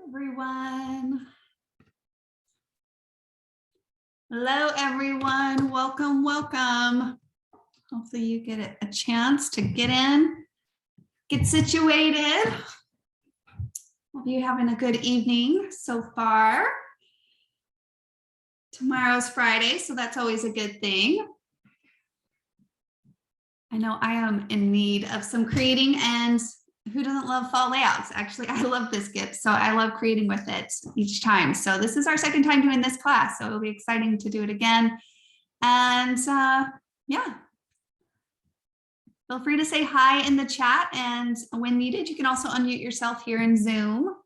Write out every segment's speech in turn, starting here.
everyone. Hello, everyone. Welcome, welcome. Hopefully you get a chance to get in, get situated. Hope you're having a good evening so far. Tomorrow's Friday, so that's always a good thing. I know I am in need of some creating, and who doesn't love fall layouts? Actually, I love Biscuit, so I love creating with it each time. So this is our second time doing this class, so it'll be exciting to do it again. And yeah, feel free to say hi in the chat, and when needed, you can also unmute yourself here in Zoom.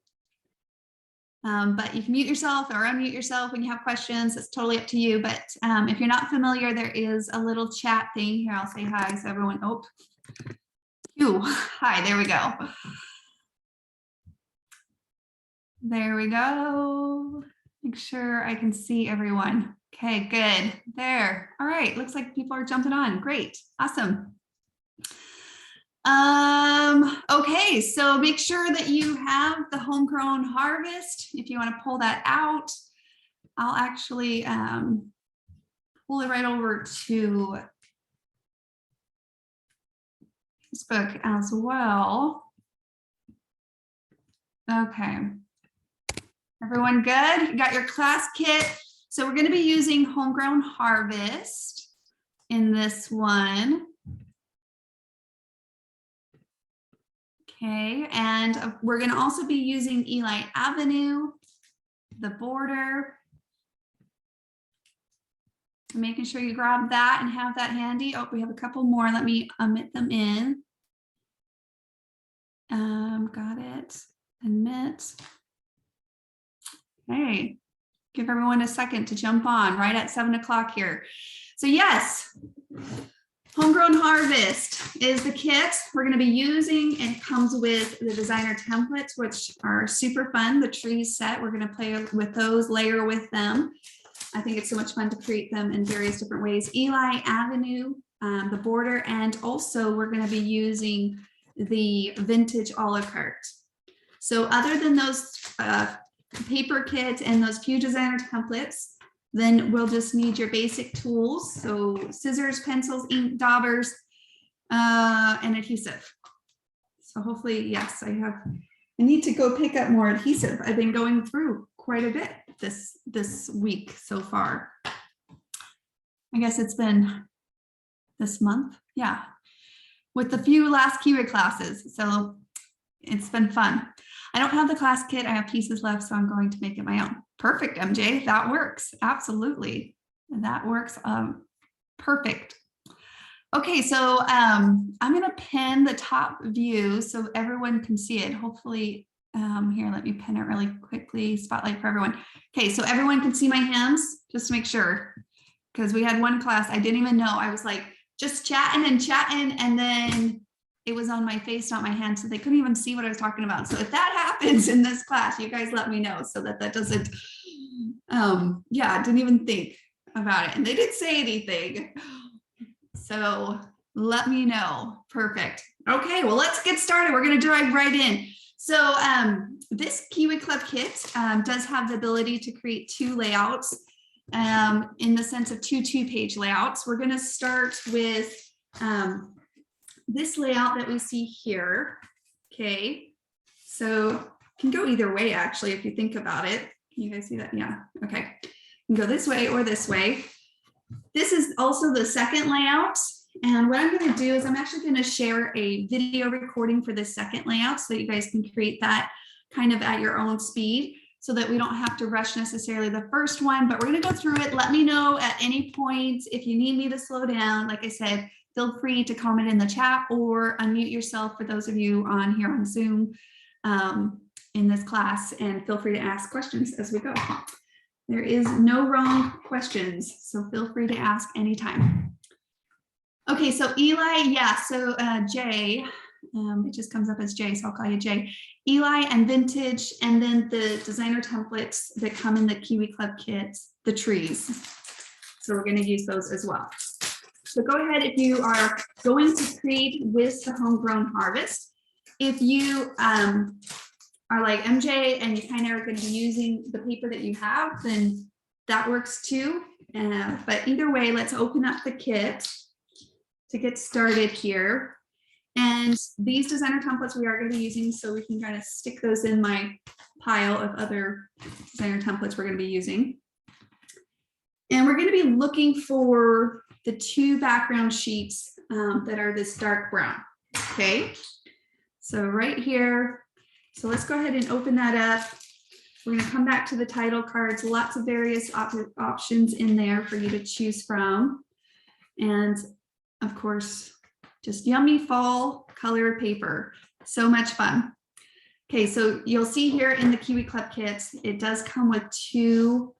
But you can mute yourself or unmute yourself when you have questions. It's totally up to you. But if you're not familiar, there is a little chat thing here. I'll say hi so everyone. Oh, hi, there we go. There we go. Make sure I can see everyone. Okay, good. There. All right. Looks like people are jumping on. Great. Awesome. Okay, so make sure that you have the Homegrown Harvest. If you want to pull that out, I'll actually pull it right over to Facebook as well. Okay. Everyone good? You got your class kit. So we're going to be using Homegrown Harvest in this one. Okay, and we're going to also be using Eli Avenue, the border. So making sure you grab that and have that handy. Oh, we have a couple more. Let me omit them in. Got it. Admit. Hey, give everyone a second to jump on right at 7 o'clock here. So yes, Homegrown Harvest is the kit we're going to be using. It comes with the designer templates, which are super fun. The trees set, we're going to play with those, layer with them. I think it's so much fun to create them in various different ways. Eli Avenue, the border, and also we're going to be using the vintage a la carte. So other than those paper kits and those few designer templates, then we'll just need your basic tools. So scissors, pencils, ink, daubers, and adhesive. So hopefully, yes, I need to go pick up more adhesive. I've been going through quite a bit this week so far. I guess it's been this month. Yeah. With the few last keyword classes. So it's been fun. I don't have the class kit. I have pieces left, so I'm going to make it my own. Perfect, MJ. That works. Absolutely. That works perfect. Okay, so I'm going to pin the top view so everyone can see it. Hopefully, here, let me pin it really quickly. Spotlight for everyone. Okay, so everyone can see my hands, just to make sure. Because we had one class, I didn't even know. I was like, just chatting, and then it was on my face, not my hand, so they couldn't even see what I was talking about. So if that happens in this class, you guys let me know so that doesn't, yeah, I didn't even think about it. And they didn't say anything. So let me know. Perfect. Okay, well, let's get started. We're going to dive right in. So this Kiwi Club kit does have the ability to create two layouts in the sense of two two-page layouts. We're going to start with this layout that we see here. Okay, so can go either way actually if you think about it. Can you guys see that? Yeah, okay. You can go this way or this way. This is also the second layout, and what I'm going to do is I'm actually going to share a video recording for this second layout so that you guys can create that kind of at your own speed so that we don't have to rush necessarily the first one, but we're going to go through it. Let me know at any point if you need me to slow down. Like I said, feel free to comment in the chat or unmute yourself for those of you on here on Zoom in this class, and feel free to ask questions as we go. There is no wrong questions, so feel free to ask anytime. Okay, so Eli, yeah, so Jay, it just comes up as Jay, so I'll call you Jay. Eli and vintage, and then the designer templates that come in the Kiwi Club kits, the trees. So we're going to use those as well. So go ahead if you are going to create with the Homegrown Harvest. If you are like MJ and you kind of are going to be using the paper that you have, then that works too. But either way, let's open up the kit to get started here. And these designer templates we are going to be using, so we can kind of stick those in my pile of other designer templates we're going to be using. And we're going to be looking for the 2 background sheets that are this dark brown. Okay, so right here. So let's go ahead and open that up. We're going to come back to the title cards, lots of various options in there for you to choose from. And of course, just yummy fall color paper. So much fun. Okay, so you'll see here in the Kiwi Club kits, it does come with 2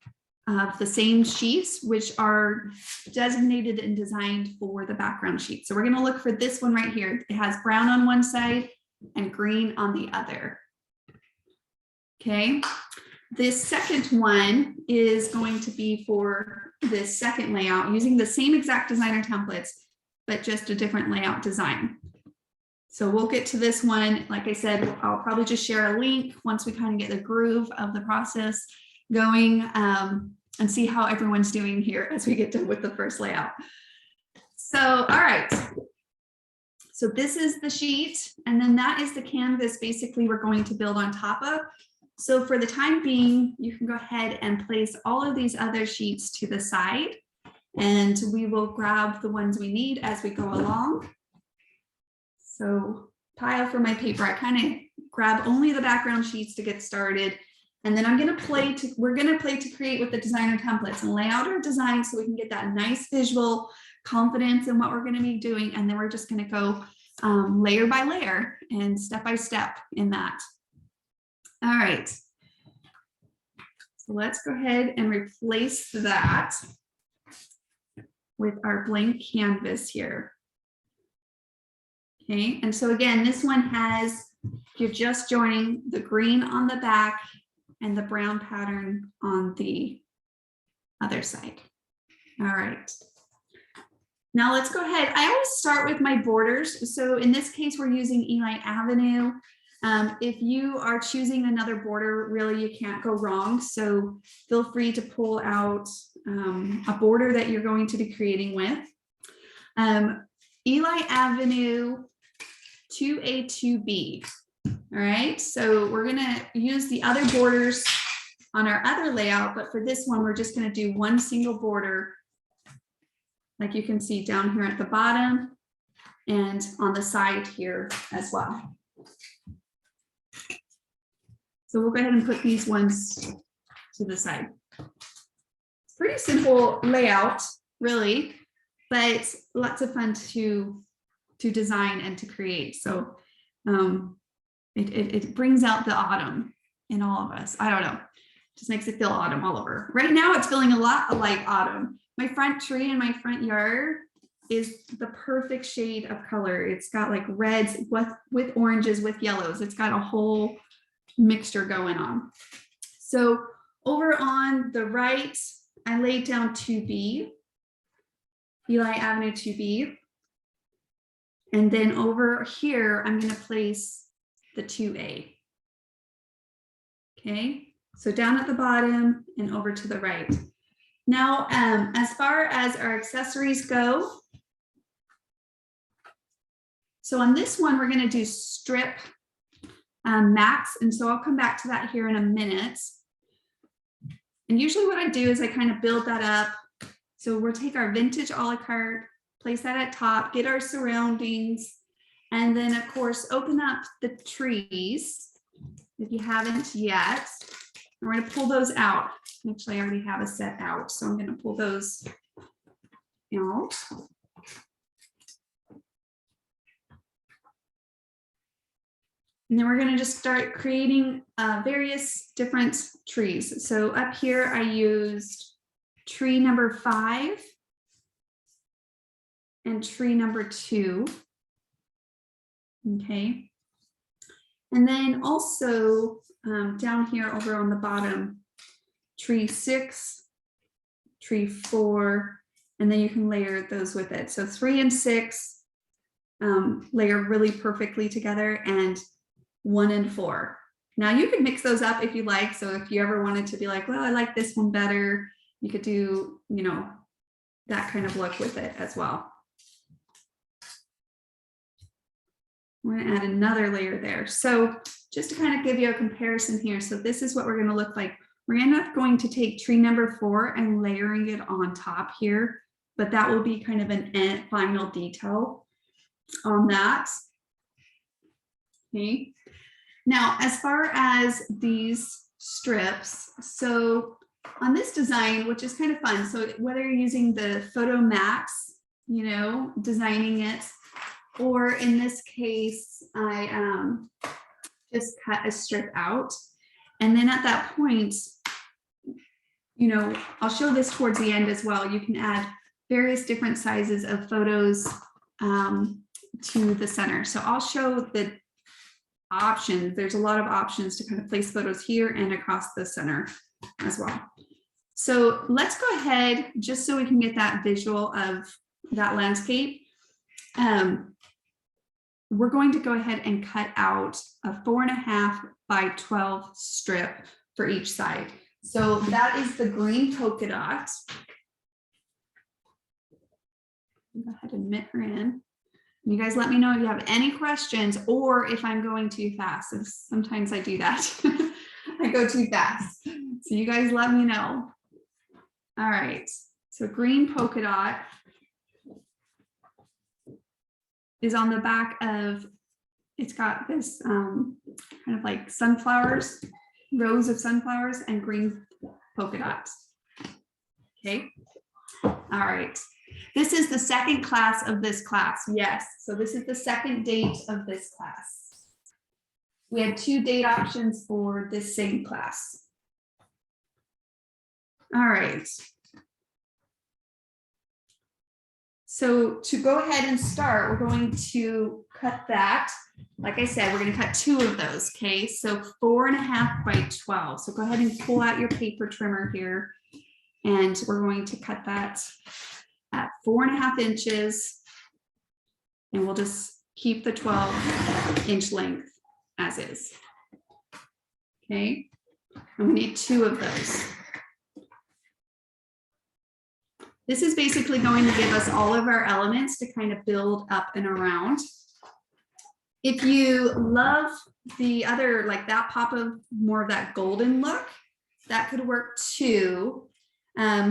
of the same sheets, which are designated and designed for the background sheet. So we're going to look for this one right here. It has brown on one side and green on the other. Okay, this second one is going to be for this second layout using the same exact designer templates, but just a different layout design. So we'll get to this one. Like I said, I'll probably just share a link once we kind of get the groove of the process going, and see how everyone's doing here as we get done with the first layout. So, all right. So this is the sheet, and then that is the canvas basically we're going to build on top of. So for the time being, you can go ahead and place all of these other sheets to the side, and we will grab the ones we need as we go along. So pile for my paper, I kind of grab only the background sheets to get started. And then we're gonna play to create with the designer templates and lay out our design so we can get that nice visual confidence in what we're gonna be doing. And then we're just gonna go layer by layer and step by step in that. All right, so let's go ahead and replace that with our blank canvas here. Okay, and so again, this one has, you're just joining the green on the back and the brown pattern on the other side. All right. Now let's go ahead. I always start with my borders. So in this case, we're using Eli Avenue. If you are choosing another border, really you can't go wrong. So feel free to pull out a border that you're going to be creating with. Eli Avenue 2A, 2B. All right, so we're gonna use the other borders on our other layout, but for this one, we're just gonna do one single border, like you can see down here at the bottom and on the side here as well. So we'll go ahead and put these ones to the side. It's pretty simple layout, really, but lots of fun to design and to create. So it brings out the autumn in all of us. I don't know, just makes it feel autumn all over. Right now it's feeling a lot like autumn. My front tree in my front yard is the perfect shade of color. It's got like reds with oranges, with yellows. It's got a whole mixture going on. So over on the right, I laid down 2B, Eli Avenue 2B. And then over here, I'm going to place the 2A. Okay, so down at the bottom and over to the right. Now, as far as our accessories go, so on this one, we're going to do strip mats. And so I'll come back to that here in a minute. And usually what I do is I kind of build that up. So we'll take our vintage a la carte, place that at top, get our surroundings, and then of course, open up the trees if you haven't yet. We're going to pull those out. Actually, I already have a set out, so I'm going to pull those out. And then we're going to just start creating various different trees. So up here, I used tree number 5 and tree number 2. Okay. And then also down here over on the bottom, tree 6, tree 4, and then you can layer those with it. So 3 and 6 layer really perfectly together, and 1 and 4. Now you could mix those up if you like. So if you ever wanted to be like, well, I like this one better, you could do, you know, that kind of look with it as well. We're going to add another layer there. So just to kind of give you a comparison here. So this is what we're going to look like. We're going to take tree number 4 and layering it on top here, but that will be kind of an final detail on that. Okay. Now, as far as these strips, so on this design, which is kind of fun. So whether you're using the Photo Max, you know, designing it, or in this case, I just cut a strip out. And then at that point, you know, I'll show this towards the end as well. You can add various different sizes of photos to the center. So I'll show the options. There's a lot of options to kind of place photos here and across the center as well. So let's go ahead, just so we can get that visual of that landscape. We're going to go ahead and cut out a 4.5 by 12 strip for each side. So that is the green polka dot. Go ahead and knit her in. You guys let me know if you have any questions or if I'm going too fast. Sometimes I do that. I go too fast. So you guys let me know. All right. So green polka dot is on the back of, it's got this kind of like sunflowers, rows of sunflowers and green polka dots. Okay. All right. This is the second class of this class. Yes. So this is the second date of this class. We had 2 date options for this same class. All right. So to go ahead and start, we're going to cut that. Like I said, we're going to cut 2 of those. Okay. So 4.5 by 12. So go ahead and pull out your paper trimmer here. And we're going to cut that at 4.5 inches, and we'll just keep the 12-inch length as is. Okay, and we need 2 of those. This is basically going to give us all of our elements to kind of build up and around. If you love the other, like that pop of more of that golden look, that could work too.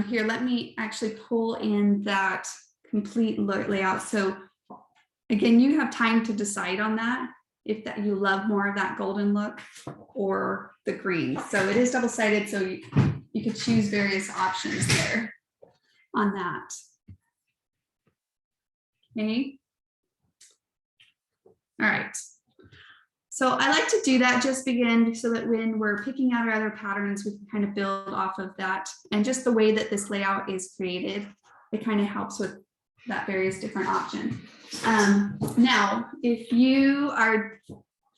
Here, let me actually pull in that complete layout. So again, you have time to decide on that, if that you love more of that golden look or the green. So it is double-sided, so you could choose various options there on that. Okay. All right. So I like to do that just begin so that when we're picking out our other patterns, we can kind of build off of that. And just the way that this layout is created, it kind of helps with that various different option. Now, if you are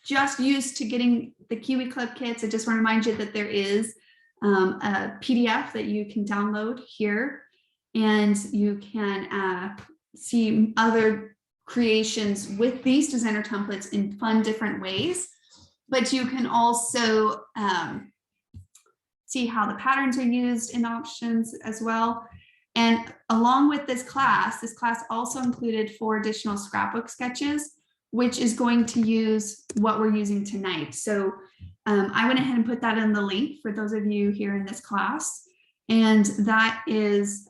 just used to getting the Kiwi Club kits, I just want to remind you that there is a PDF that you can download here, and you can see other creations with these designer templates in fun different ways, but you can also see how the patterns are used in options as well. And along with this class also included 4 additional scrapbook sketches, which is going to use what we're using tonight. So I went ahead and put that in the link for those of you here in this class, and that is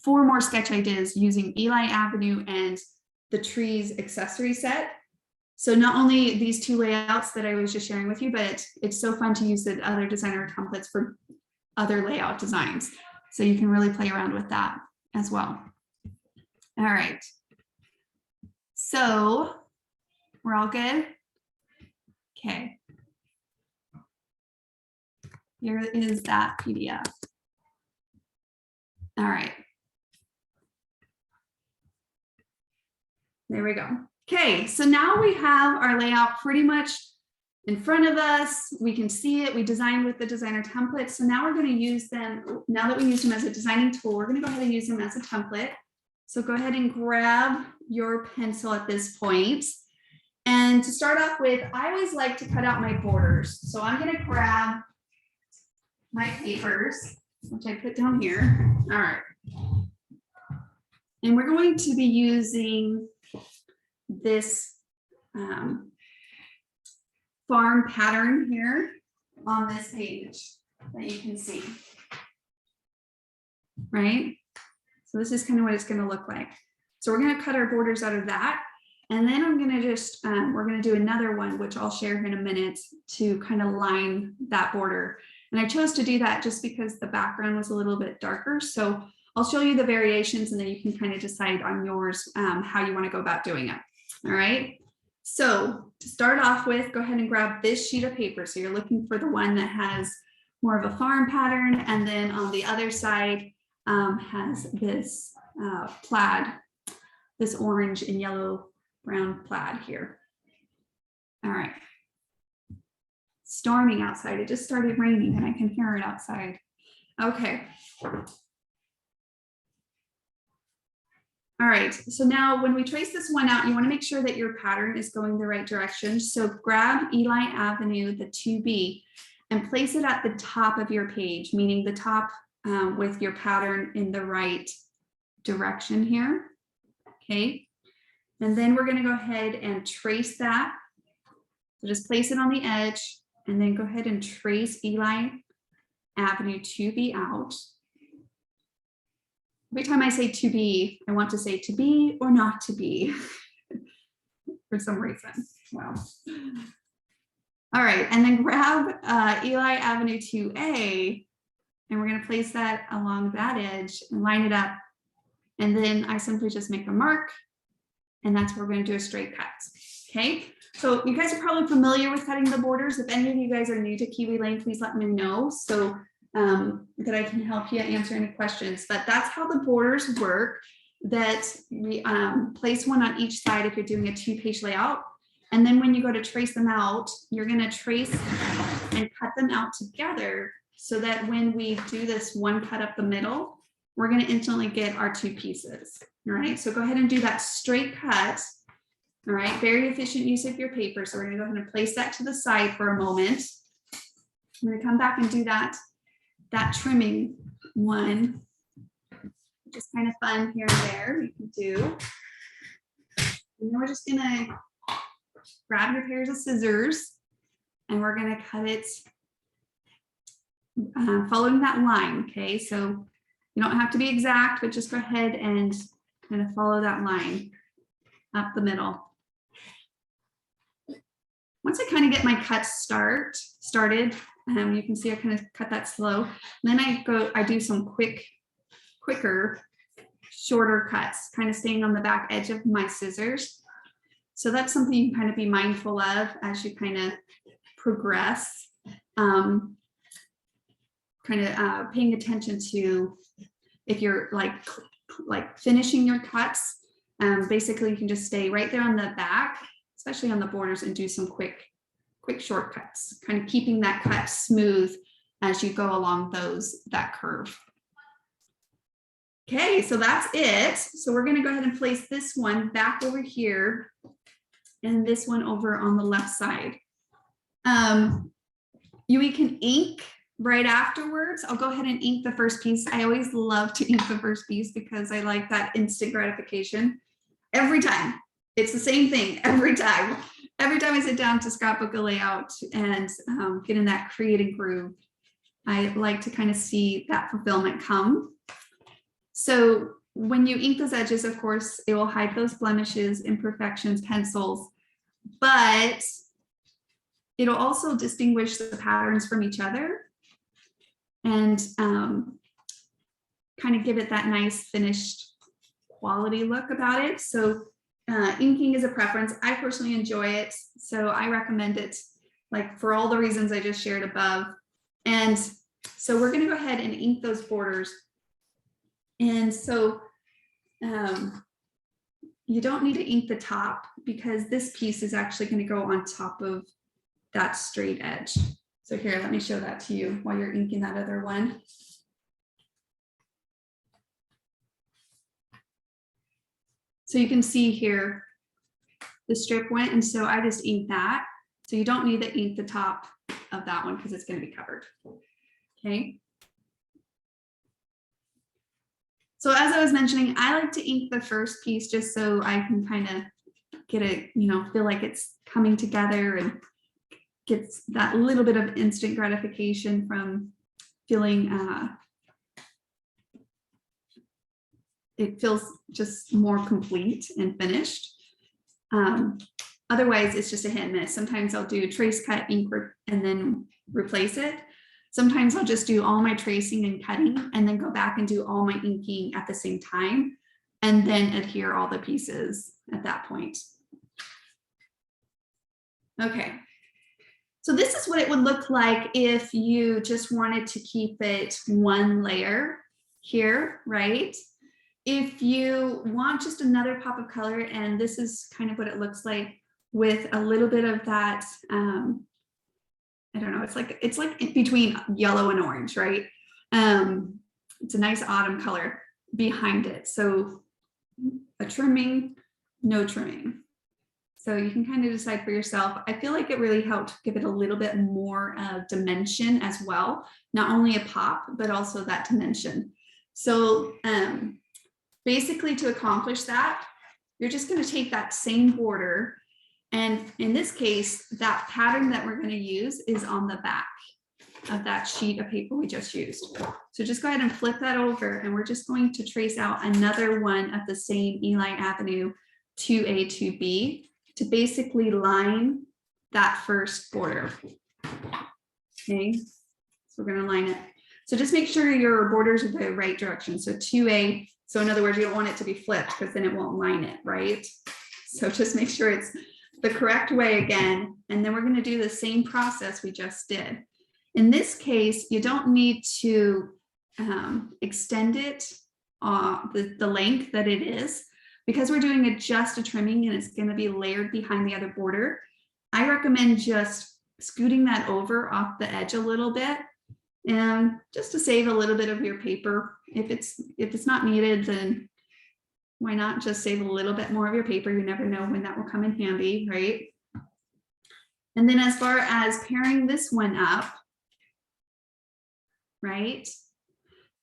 4 more sketch ideas using Eli Avenue and the trees accessory set. So not only these 2 layouts that I was just sharing with you, but it's so fun to use the other designer templates for other layout designs. So you can really play around with that as well. All right. So we're all good? Okay. Here is that PDF. All right. There we go. Okay, so now we have our layout pretty much in front of us. We can see it. We designed with the designer template. So now we're going to use them. Now that we use them as a designing tool, we're going to go ahead and use them as a template. So go ahead and grab your pencil at this point. And to start off with, I always like to cut out my borders. So I'm going to grab my papers, which I put down here. All right. And we're going to be using this farm pattern here on this page that you can see, right? So this is kind of what it's going to look like. So we're going to cut our borders out of that. And then I'm going to just, we're going to do another one, which I'll share in a minute, to kind of line that border. And I chose to do that just because the background was a little bit darker. So I'll show you the variations and then you can kind of decide on yours how you want to go about doing it. All right. So to start off with, go ahead and grab this sheet of paper. So you're looking for the one that has more of a farm pattern. And then on the other side has this plaid, this orange and yellow brown plaid here. All right. Storming outside. It just started raining and I can hear it outside. Okay. All right, so now when we trace this one out, you want to make sure that your pattern is going the right direction. So grab Eli Avenue, the 2B, and place it at the top of your page, meaning the top with your pattern in the right direction here. Okay, and then we're going to go ahead and trace that. So just place it on the edge and then go ahead and trace Eli Avenue 2B out. Every time I say to be, I want to say to be or not to be for some reason. Wow. All right, and then grab Eli Avenue 2A, and we're going to place that along that edge and line it up. And then I simply just make a mark, and that's where we're going to do a straight cut. Okay, so you guys are probably familiar with cutting the borders. If any of you guys are new to Kiwi Lane, please let me know so that I can help you answer any questions. But that's how the borders work, that we place one on each side if you're doing a 2-page layout. And then when you go to trace them out, you're going to trace and cut them out together so that when we do this one cut up the middle, we're going to instantly get our 2 pieces. All right, so go ahead and do that straight cut. All right, very efficient use of your paper. So we're going to go ahead and place that to the side for a moment. I'm going to come back and do that trimming one, just kind of fun here and there you can do. And then we're just gonna grab your pairs of scissors and we're gonna cut it following that line. Okay, so you don't have to be exact, but just go ahead and kind of follow that line up the middle. Once I kind of get my cuts started, you can see I kind of cut that slow. And then I do some quicker, shorter cuts, kind of staying on the back edge of my scissors. So that's something you can kind of be mindful of as you kind of progress. Kind of paying attention to if you're like finishing your cuts. Basically, you can just stay right there on the back, especially on the borders, and do some quick shortcuts, kind of keeping that cut smooth as you go along that curve. Okay, so that's it. So we're going to go ahead and place this one back over here and this one over on the left side. You can ink right afterwards. I'll go ahead and ink the first piece. I always love to ink the first piece because I like that instant gratification. Every time, it's the same thing every time. Every time I sit down to scrapbook a layout and get in that creative groove, I like to kind of see that fulfillment come. So when you ink those edges, of course, it will hide those blemishes, imperfections, pencils, but it'll also distinguish the patterns from each other and kind of give it that nice finished quality look about it. So inking is a preference. I personally enjoy it, so I recommend it, like for all the reasons I just shared above. And so we're going to go ahead and ink those borders. And so you don't need to ink the top because this piece is actually going to go on top of that straight edge. So here, let me show that to you while you're inking that other one. So you can see here, the strip went, and so I just inked that. So you don't need to ink the top of that one because it's going to be covered. Okay. So as I was mentioning, I like to ink the first piece just so I can kind of get it, you know, feel like it's coming together and gets that little bit of instant gratification from feeling it feels just more complete and finished. Otherwise, it's just a hit and miss. Sometimes I'll do trace, cut, ink, and then replace it. Sometimes I'll just do all my tracing and cutting and then go back and do all my inking at the same time and then adhere all the pieces at that point. Okay. So this is what it would look like if you just wanted to keep it one layer here, right? If you want just another pop of color, and this is kind of what it looks like with a little bit of that, I don't know, it's like in between yellow and orange, right? It's a nice autumn color behind it. So a trimming, no trimming. So you can kind of decide for yourself. I feel like it really helped give it a little bit more dimension as well. Not only a pop, but also that dimension. So basically to accomplish that, you're just going to take that same border. And in this case, that pattern that we're going to use is on the back of that sheet of paper we just used. So just go ahead and flip that over, and we're just going to trace out another one of the same Eli Avenue 2A, 2B to basically line that first border. Okay, so we're going to line it. So just make sure your borders are the right direction. So 2A, so in other words, you don't want it to be flipped because then it won't line it, right? So just make sure it's the correct way again, and then we're going to do the same process we just did. In this case, you don't need to extend it the length that it is, because we're doing just a trimming and it's going to be layered behind the other border. I recommend just scooting that over off the edge a little bit, and just to save a little bit of your paper. If it's not needed, then why not just save a little bit more of your paper? You never know when that will come in handy, right? And then as far as pairing this one up, right?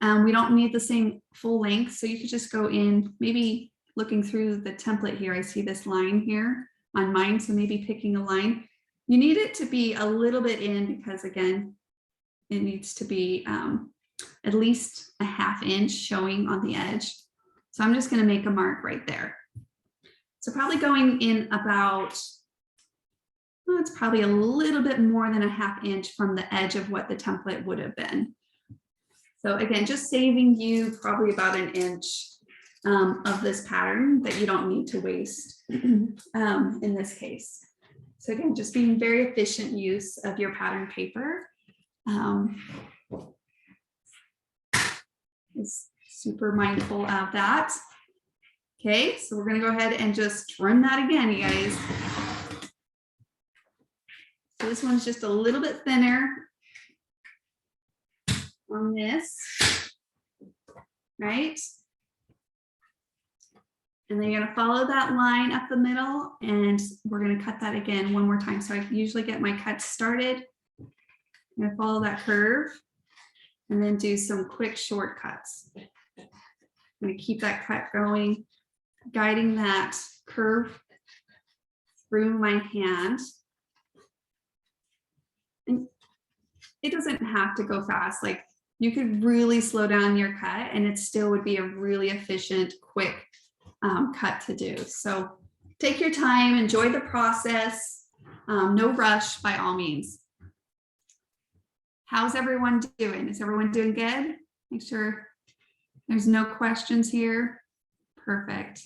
We don't need the same full length, so you could just go in, maybe looking through the template here, I see this line here on mine, so maybe picking a line. You need it to be a little bit in because, again, it needs to be at least a ½ inch showing on the edge. So I'm just going to make a mark right there. So probably going in about, well, it's probably a little bit more than a ½ inch from the edge of what the template would have been. So again, just saving you probably about an inch of this pattern that you don't need to waste in this case. So again, just being very efficient use of your pattern paper. Is super mindful of that. Okay, so we're going to go ahead and just trim that again, you guys. So this one's just a little bit thinner on this, right? And then you're going to follow that line up the middle, and we're going to cut that again one more time. So I usually get my cut started. I'm going to follow that curve and then do some quick shortcuts. I'm going to keep that cut going, guiding that curve through my hand. And it doesn't have to go fast. Like, you could really slow down your cut and it still would be a really efficient, quick cut to do. So take your time, enjoy the process. No rush by all means. How's everyone doing? Is everyone doing good? Make sure there's no questions here. Perfect.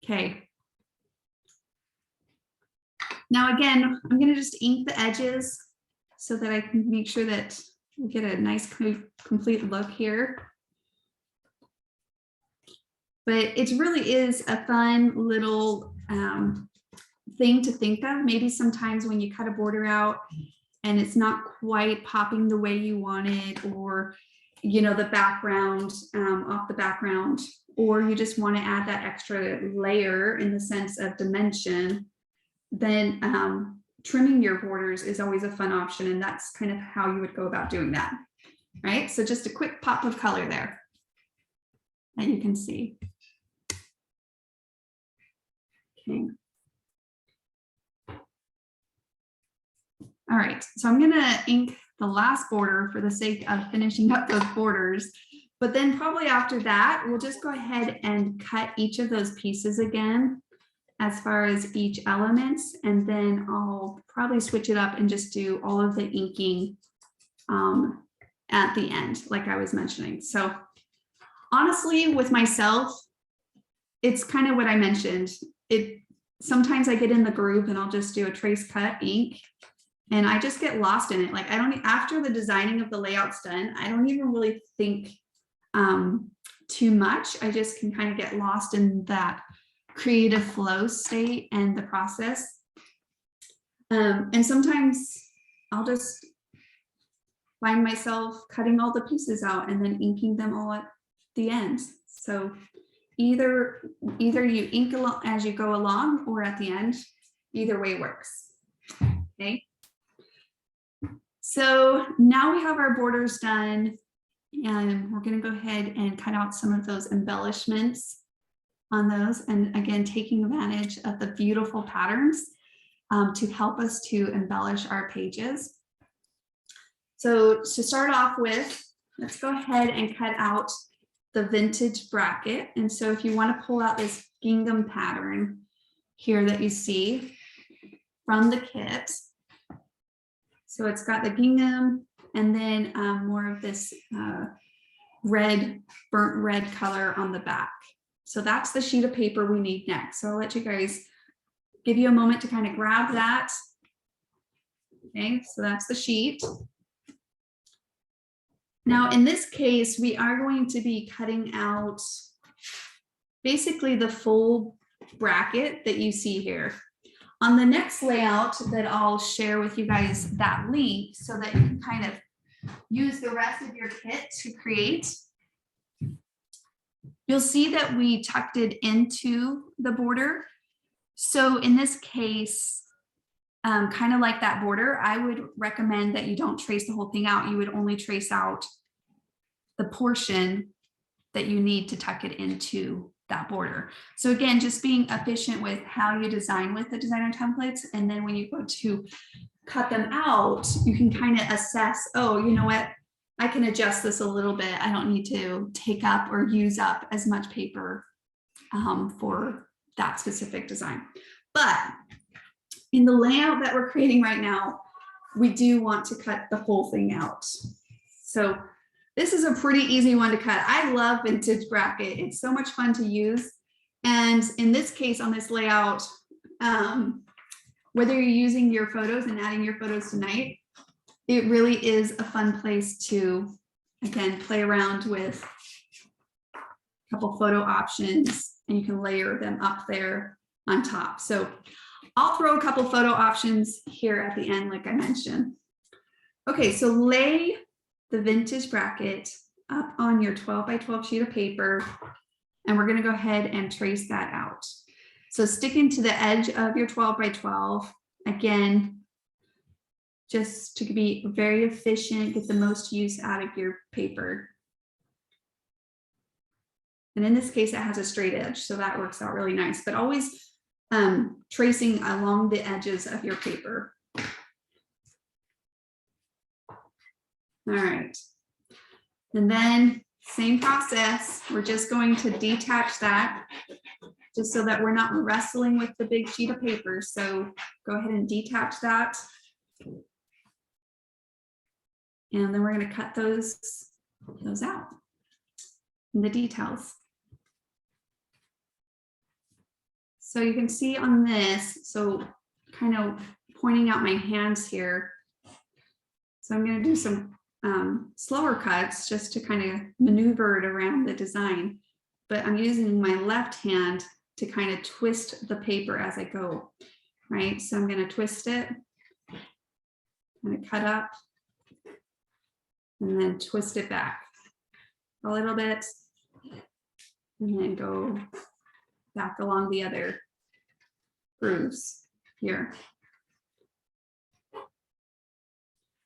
Okay. Now again, I'm going to just ink the edges so that I can make sure that we get a nice complete look here. But it really is a fun little thing to think of. Maybe sometimes when you cut a border out and it's not quite popping the way you want it, or you know, the background, off the background, or you just want to add that extra layer in the sense of dimension, then trimming your borders is always a fun option. And that's kind of how you would go about doing that, right? So just a quick pop of color there that you can see. Okay. All right, so I'm gonna ink the last border for the sake of finishing up those borders, but then probably after that, we'll just go ahead and cut each of those pieces again as far as each element, and then I'll probably switch it up and just do all of the inking at the end, like I was mentioning. So honestly, with myself, it's kind of what I mentioned. Sometimes I get in the groove and I'll just do a trace cut ink, and I just get lost in it. Like after the designing of the layout's done, I don't even really think too much. I just can kind of get lost in that creative flow state and the process. And sometimes I'll just find myself cutting all the pieces out and then inking them all at the end. So either you ink as you go along or at the end, either way works. Okay. So now we have our borders done, and we're going to go ahead and cut out some of those embellishments on those. And again, taking advantage of the beautiful patterns to help us to embellish our pages. So to start off with, let's go ahead and cut out the vintage bracket. And so if you want to pull out this gingham pattern here that you see from the kit, so it's got the gingham and then more of this burnt red color on the back. So that's the sheet of paper we need next. So I'll let you guys, give you a moment to kind of grab that. Okay, so that's the sheet. Now in this case, we are going to be cutting out basically the full bracket that you see here. On the next layout that I'll share with you guys that link so that you can kind of use the rest of your kit to create, you'll see that we tucked it into the border. So in this case, kind of like that border, I would recommend that you don't trace the whole thing out. You would only trace out the portion that you need to tuck it into that border. So again, just being efficient with how you design with the designer templates. And then when you go to cut them out, you can kind of assess, oh, you know what? I can adjust this a little bit. I don't need to take up or use up as much paper for that specific design. But in the layout that we're creating right now, we do want to cut the whole thing out. So this is a pretty easy one to cut. I love vintage bracket. It's so much fun to use. And in this case, on this layout, whether you're using your photos and adding your photos tonight, it really is a fun place to, again, play around with a couple photo options, and you can layer them up there on top. So I'll throw a couple photo options here at the end, like I mentioned. Okay, so lay the vintage bracket up on your 12 by 12 sheet of paper, and we're going to go ahead and trace that out. So sticking to the edge of your 12 by 12, again, just to be very efficient, get the most use out of your paper. And in this case, it has a straight edge, so that works out really nice, but always tracing along the edges of your paper. All right, and then same process, we're just going to detach that just so that we're not wrestling with the big sheet of paper. So go ahead and detach that. And then we're going to cut those out in the details. So you can see on this, so kind of pointing out my hands here. So I'm going to do some slower cuts just to kind of maneuver it around the design, but I'm using my left hand to kind of twist the paper as I go, right? So I'm going to twist it, kind of cut up, and then twist it back. a little bit, and then go back along the other grooves here.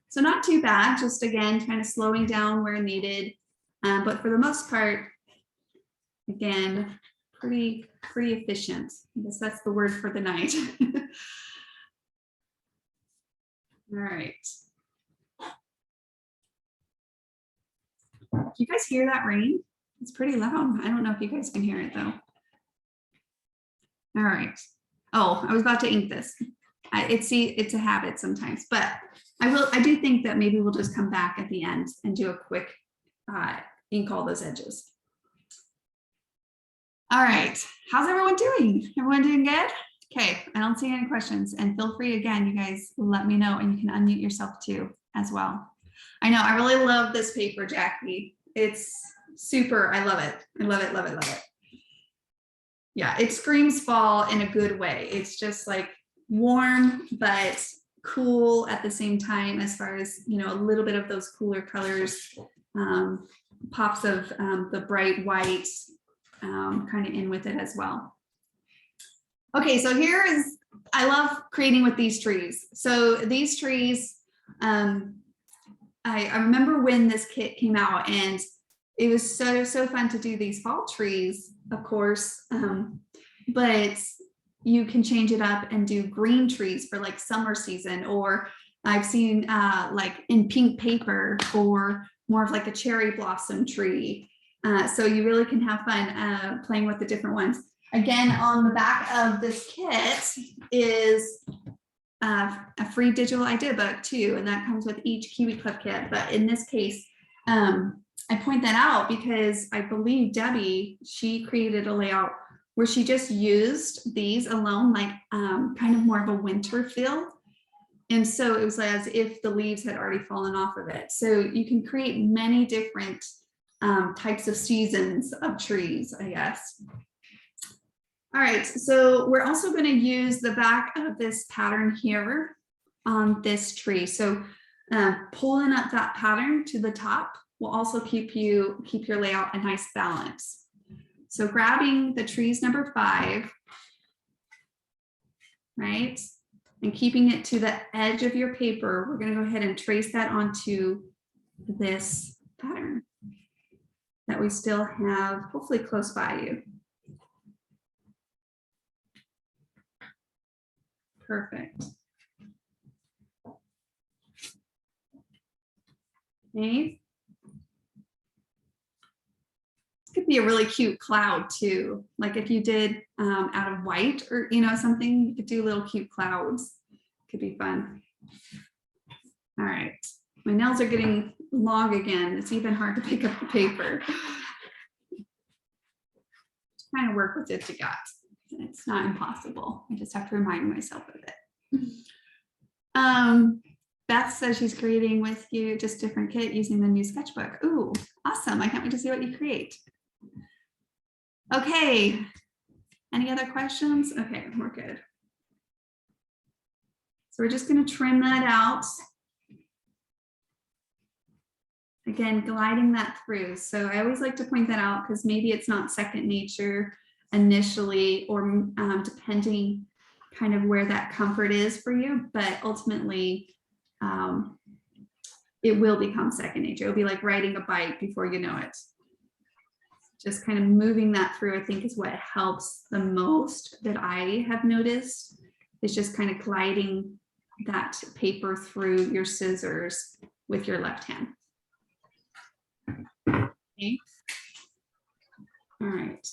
So not too bad, just again, kind of slowing down where needed. But for the most part, again, pretty efficient. I guess that's the word for the night. All right. Do you guys hear that rain? It's pretty loud. I don't know if you guys can hear it though. All right. Oh, I was about to ink this. It's a habit sometimes, but I do think that maybe we'll just come back at the end and do a quick ink all those edges. All right, how's everyone doing? Everyone doing good? Okay, I don't see any questions, and feel free again, you guys let me know, and you can unmute yourself too as well. I know, I really love this paper, Jackie. It's super, I love it. I love it, love it, love it. Yeah, it screams fall in a good way. It's just like warm, but cool at the same time, as far as, you know, a little bit of those cooler colors, pops of the bright white kind of in with it as well. Okay, so here is, I love creating with these trees. So these trees, I remember when this kit came out, and it was so fun to do these fall trees, of course, but you can change it up and do green trees for like summer season, or I've seen like in pink paper, or more of like a cherry blossom tree. So you really can have fun playing with the different ones. Again, on the back of this kit is a free digital idea book too, and that comes with each Kiwi Club kit. But in this case, I point that out because I believe Debbie, she created a layout where she just used these alone, like kind of more of a winter feel. And so it was as if the leaves had already fallen off of it. So you can create many different types of seasons of trees, I guess. All right, so we're also going to use the back of this pattern here on this tree. So pulling up that pattern to the top will also keep your layout a nice balance. So grabbing the trees number 5, right, and keeping it to the edge of your paper, we're going to go ahead and trace that onto this pattern that we still have hopefully close by you. Perfect. Okay. This could be a really cute cloud too. Like if you did out of white, or you know, something, you could do little cute clouds. Could be fun. All right. My nails are getting long again. It's even hard to pick up the paper. Just trying to work with what you got. It's not impossible. I just have to remind myself of it. Beth says she's creating with you just different kit using the new sketchbook. Ooh, awesome. I can't wait to see what you create. Okay. Any other questions? Okay, we're good. So we're just going to trim that out. Again, gliding that through. So I always like to point that out because maybe it's not second nature initially, or depending kind of where that comfort is for you, but ultimately it will become second nature. It'll be like riding a bike before you know it. Just kind of moving that through, I think, is what helps the most that I have noticed. It's just kind of gliding that paper through your scissors with your left hand. Okay. All right.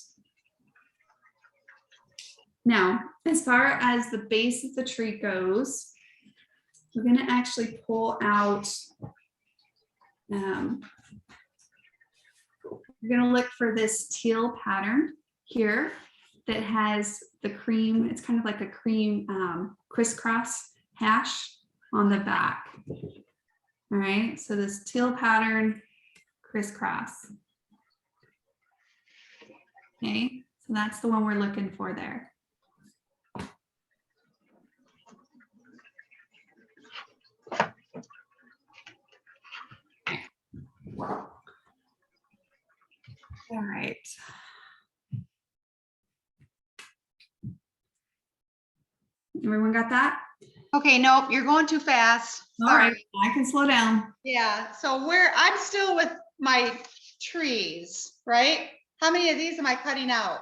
Now, as far as the base of the tree goes, we're going to actually pull out, you're going to look for this teal pattern here that has the cream, it's kind of like a cream crisscross hash on the back. All right, so this teal pattern crisscross. Okay, so that's the one we're looking for there. right. Everyone got that? Okay, nope, you're going too fast. All right, Sorry. I can slow down. Yeah, so I'm still with my trees, right? How many of these am I cutting out?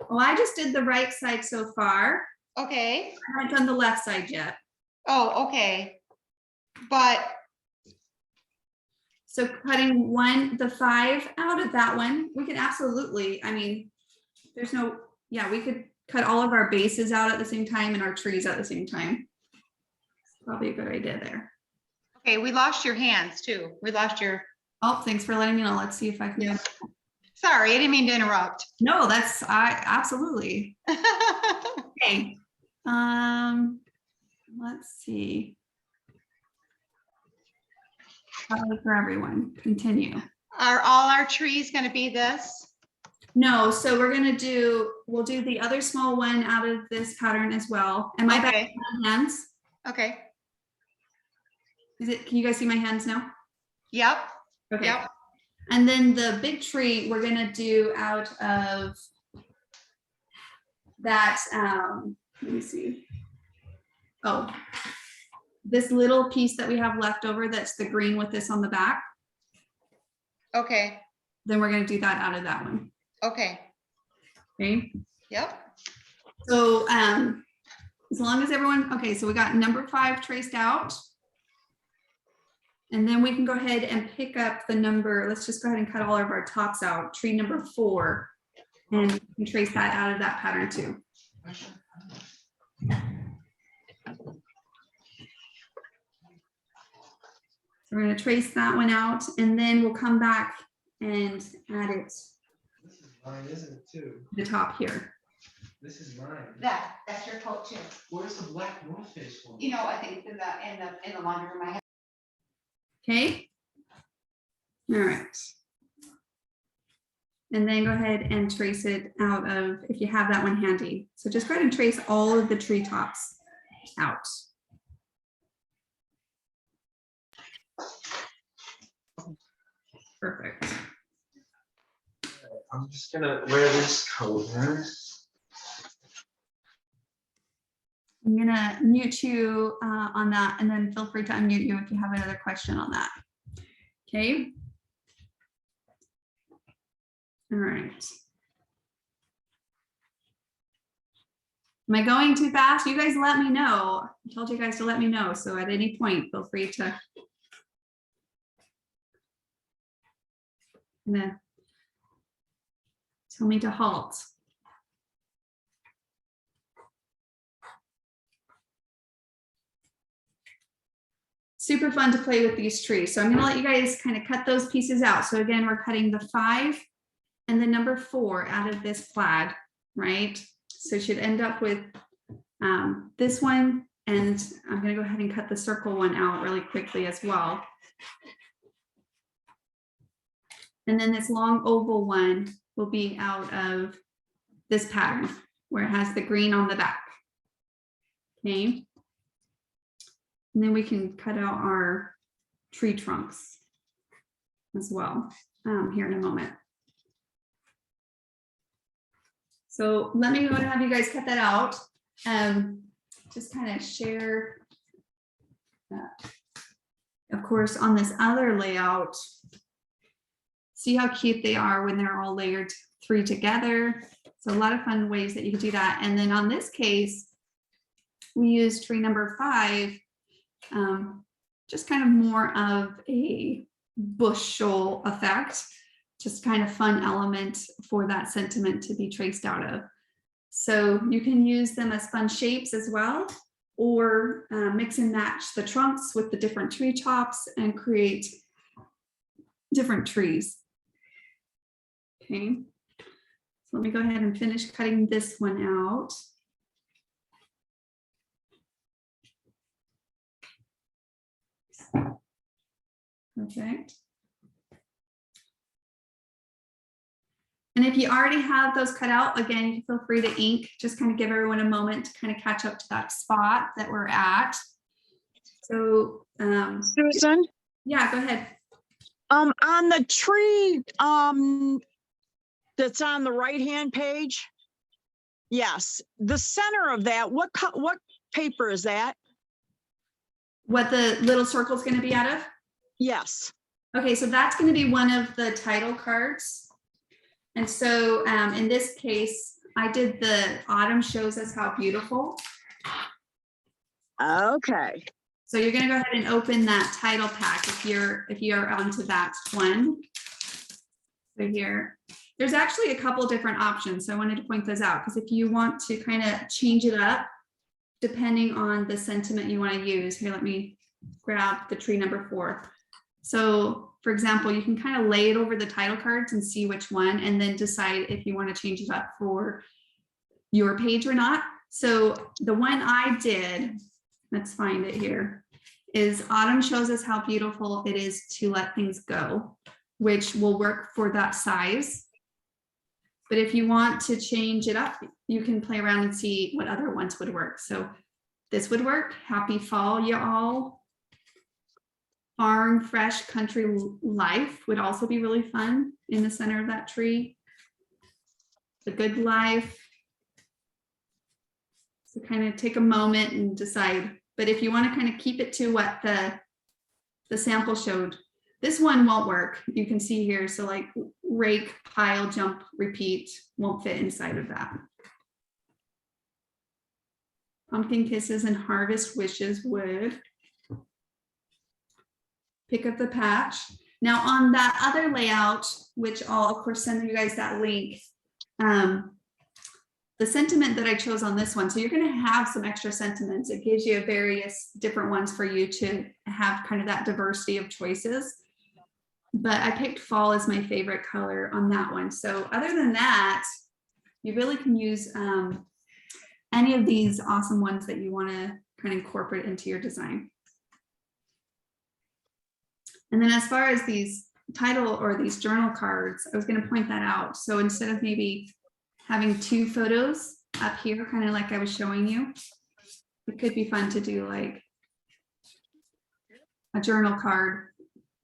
Well, I just did the right side so far. Okay. I haven't done the left side yet. Oh, okay. But So cutting the 5 out of that one, we could absolutely, I mean, there's no, yeah, we could cut all of our bases out at the same time and our trees at the same time. Probably a good idea there. okay, we lost your hands too. We lost your. Oh, thanks for letting me know. Let's see if I can. Yeah. Sorry, I didn't mean to interrupt. No, absolutely. Okay. Let's see. Probably for everyone. Continue. Are all our trees going to be this? No, so we'll do the other small one out of this pattern as well. Am I back Okay. on my hands? Okay. Can you guys see my hands now? Yep. Okay. Yep. And then the big tree we're gonna do out of that, let me see. Oh, this little piece that we have left over, that's the green with this on the back. Okay. Then we're gonna do that out of that one. Okay. Okay. Yep. So as long as everyone, okay, so we got number 5 traced out. And then we can go ahead and pick up the number. Let's just go ahead and cut all of our tops out. Tree number 4. And we can trace that out of that pattern too. So we're going to trace that one out, and then we'll come back and add it. This is mine, isn't it, too? The top here. This is mine. That's your coat too. Where's the black North Face one? You know, I think in the laundry room I have. Okay. All right. And then go ahead and trace it out of, if you have that one handy. So just go ahead and trace all of the tree tops out. Perfect. I'm just gonna wear this coat, huh? I'm gonna mute you on that, and then feel free to unmute you if you have another question on that. Okay. All right. Am I going too fast? You guys let me know. I told you guys to let me know. So at any point, feel free to tell me to halt. Super fun to play with these trees. So I'm going to let you guys kind of cut those pieces out. So again, we're cutting the 5 and the number 4 out of this plaid, right? So it should end up with this one, and I'm going to go ahead and cut the circle one out really quickly as well. And then this long oval one will be out of this pattern where it has the green on the back. Okay. And then we can cut out our tree trunks as well here in a moment. So let me go and have you guys cut that out. Just kind of share that. Of course, on this other layout, see how cute they are when they're all layered 3 together. So a lot of fun ways that you can do that. And then on this case, we use tree number 5, just kind of more of a bushel effect, just kind of fun element for that sentiment to be traced out of. So you can use them as fun shapes as well, or mix and match the trunks with the different tree tops and create different trees. Okay, so let me go ahead and finish cutting this one out. Perfect. And if you already have those cut out, again, you can feel free to ink. Just kind of give everyone a moment to kind of catch up to that spot that we're at. So, Susan, yeah, go ahead. on the tree that's on the right-hand page? Yes, the center of that, what paper is that? What the little circle is going to be out of? Yes. Okay, so that's going to be one of the title cards. And so in this case, I did the autumn shows us how beautiful. Okay. So you're going to go ahead and open that title pack if you're onto that one. So here, there's actually a couple different options. So I wanted to point those out because if you want to kind of change it up, depending on the sentiment you want to use. Here, let me grab the tree number 4. So for example, you can kind of lay it over the title cards and see which one, and then decide if you want to change it up for your page or not. So the one I did, let's find it here, is autumn shows us how beautiful it is to let things go, which will work for that size. But if you want to change it up, you can play around and see what other ones would work. So this would work. Happy fall, y'all. Farm fresh country life would also be really fun in the center of that tree. The good life. So kind of take a moment and decide. But if you want to kind of keep it to what the sample showed, this one won't work. You can see here. So like rake, pile, jump, repeat won't fit inside of that. Pumpkin kisses and harvest wishes would. Pick up the patch. Now on that other layout, which I'll of course send you guys that link, the sentiment that I chose on this one, so you're going to have some extra sentiments. It gives you various different ones for you to have kind of that diversity of choices. But I picked fall as my favorite color on that one. So other than that, you really can use any of these awesome ones that you want to kind of incorporate into your design. And then as far as these title or these journal cards, I was going to point that out. So instead of maybe having 2 photos up here, kind of like I was showing you, it could be fun to do like a journal card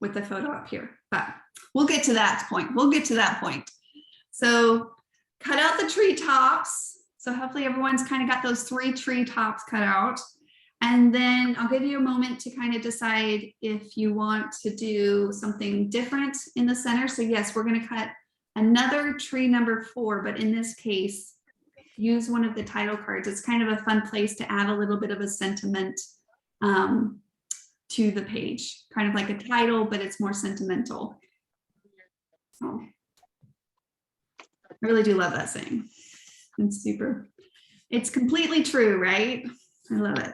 with the photo up here, but we'll get to that point. We'll get to that point. So cut out the tree tops. So hopefully everyone's kind of got those 3 tree tops cut out. And then I'll give you a moment to kind of decide if you want to do something different in the center. So yes, we're going to cut another tree number 4, but in this case, use one of the title cards. It's kind of a fun place to add a little bit of a sentiment to the page, kind of like a title, but it's more sentimental. So I really do love that saying. It's super, it's completely true, right? I love it.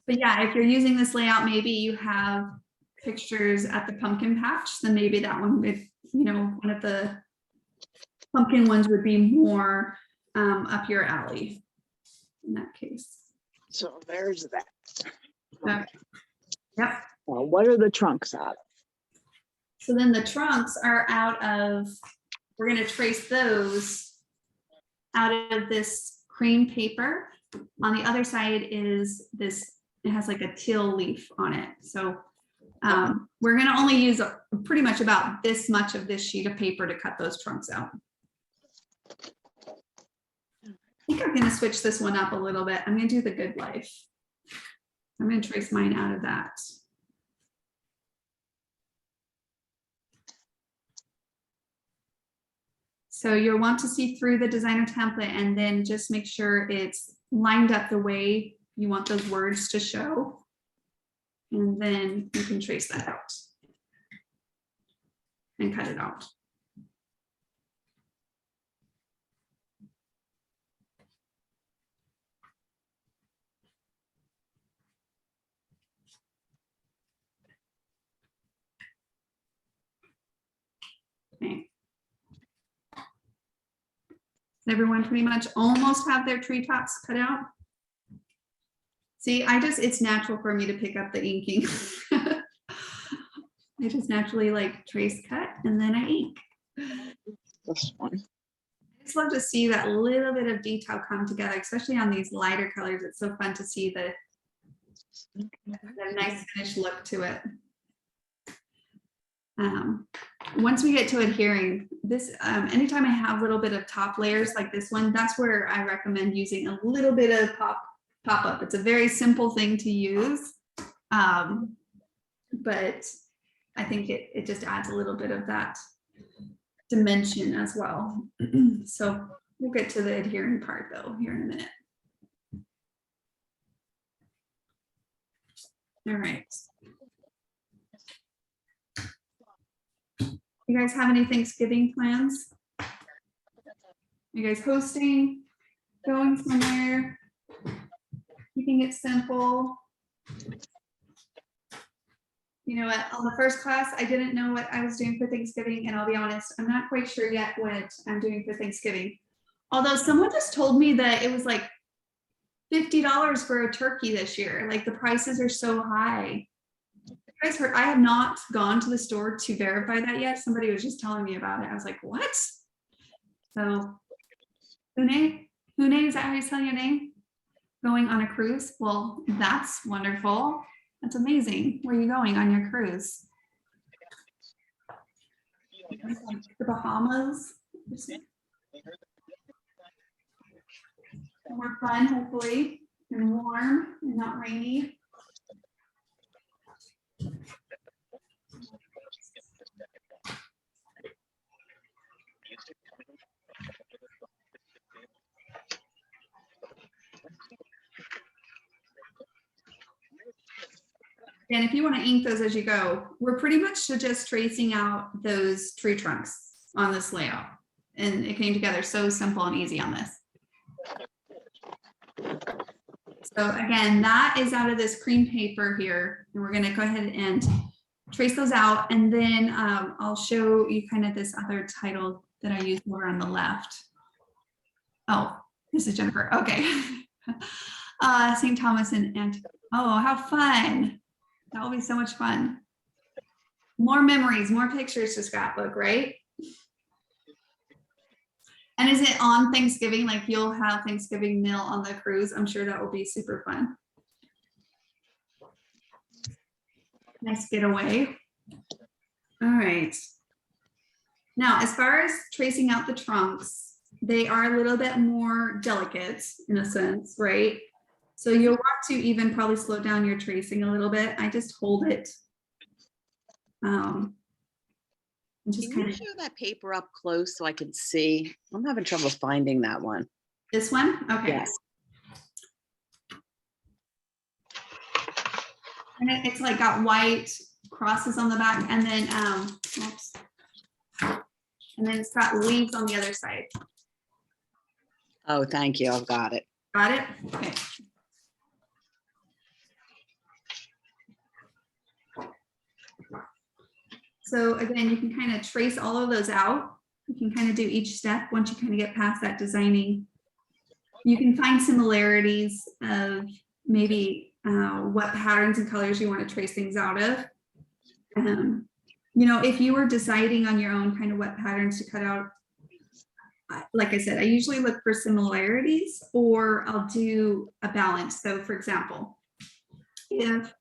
But yeah, if you're using this layout, maybe you have pictures at the pumpkin patch, then maybe that one would, you know, one of the pumpkin ones would be more up your alley in that case. So there's that. Okay. Yep. Well, what are the trunks out of? So then the trunks are out of, we're going to trace those out of this cream paper. On the other side is this, it has like a teal leaf on it. So we're going to only use pretty much about this much of this sheet of paper to cut those trunks out. I think I'm going to switch this one up a little bit. I'm going to do the good life. I'm going to trace mine out of that. So you'll want to see through the designer template and then just make sure it's lined up the way you want those words to show. And then you can trace that out and cut it out. Okay. Does everyone pretty much almost have their tree tops cut out? See, it's natural for me to pick up the inking. I just naturally like trace, cut, and then I ink. This one. I just love to see that little bit of detail come together, especially on these lighter colors. It's so fun to see the nice finished look to it. once we get to adhering, this, anytime I have a little bit of top layers like this one, that's where I recommend using a little bit of pop-up. It's a very simple thing to use. But I think it just adds a little bit of that dimension as well. So we'll get to the adhering part though here in a minute. All right. You guys have any Thanksgiving plans? You guys hosting, going somewhere, keeping it simple? You know what, on the first class, I didn't know what I was doing for Thanksgiving, and I'll be honest, I'm not quite sure yet what I'm doing for Thanksgiving. Although someone just told me that it was like $50 for a turkey this year. Like the prices are so high. You guys heard, I have not gone to the store to verify that yet. Somebody was just telling me about it. I was like, what? So, Hune, is that how you spell your name? Going on a cruise? Well, that's wonderful. That's amazing. Where are you going on your cruise? The Bahamas. More fun, hopefully, and warm and not rainy. And if you want to ink those as you go, we're pretty much just tracing out those tree trunks on this layout. And it came together so simple and easy on this. So again, that is out of this cream paper here. And we're going to go ahead and trace those out. And then I'll show you kind of this other title that I used over on the left. Oh, this is Jennifer. Okay. St. Thomas and oh, how fun. That will be so much fun. More memories, more pictures to scrapbook, right? And is it on Thanksgiving? Like you'll have Thanksgiving meal on the cruise? I'm sure that will be super fun. Nice getaway. All right. Now, as far as tracing out the trunks, they are a little bit more delicate in a sense, right? So you'll want to even probably slow down your tracing a little bit. I just hold it. And just Can kind you of show that paper up close so I can see? I'm having trouble finding that one. this one. Okay. Yes. And it's like got white crosses on the back, and then oops. And then it's got leaves on the other side. Oh, thank you. I've got it. Got it? Okay. So again, you can kind of trace all of those out. You can kind of do each step once you kind of get past that designing. You can find similarities of maybe what patterns and colors you want to trace things out of. You know, if you were deciding on your own kind of what patterns to cut out, like I said, I usually look for similarities, or I'll do a balance. So for example, if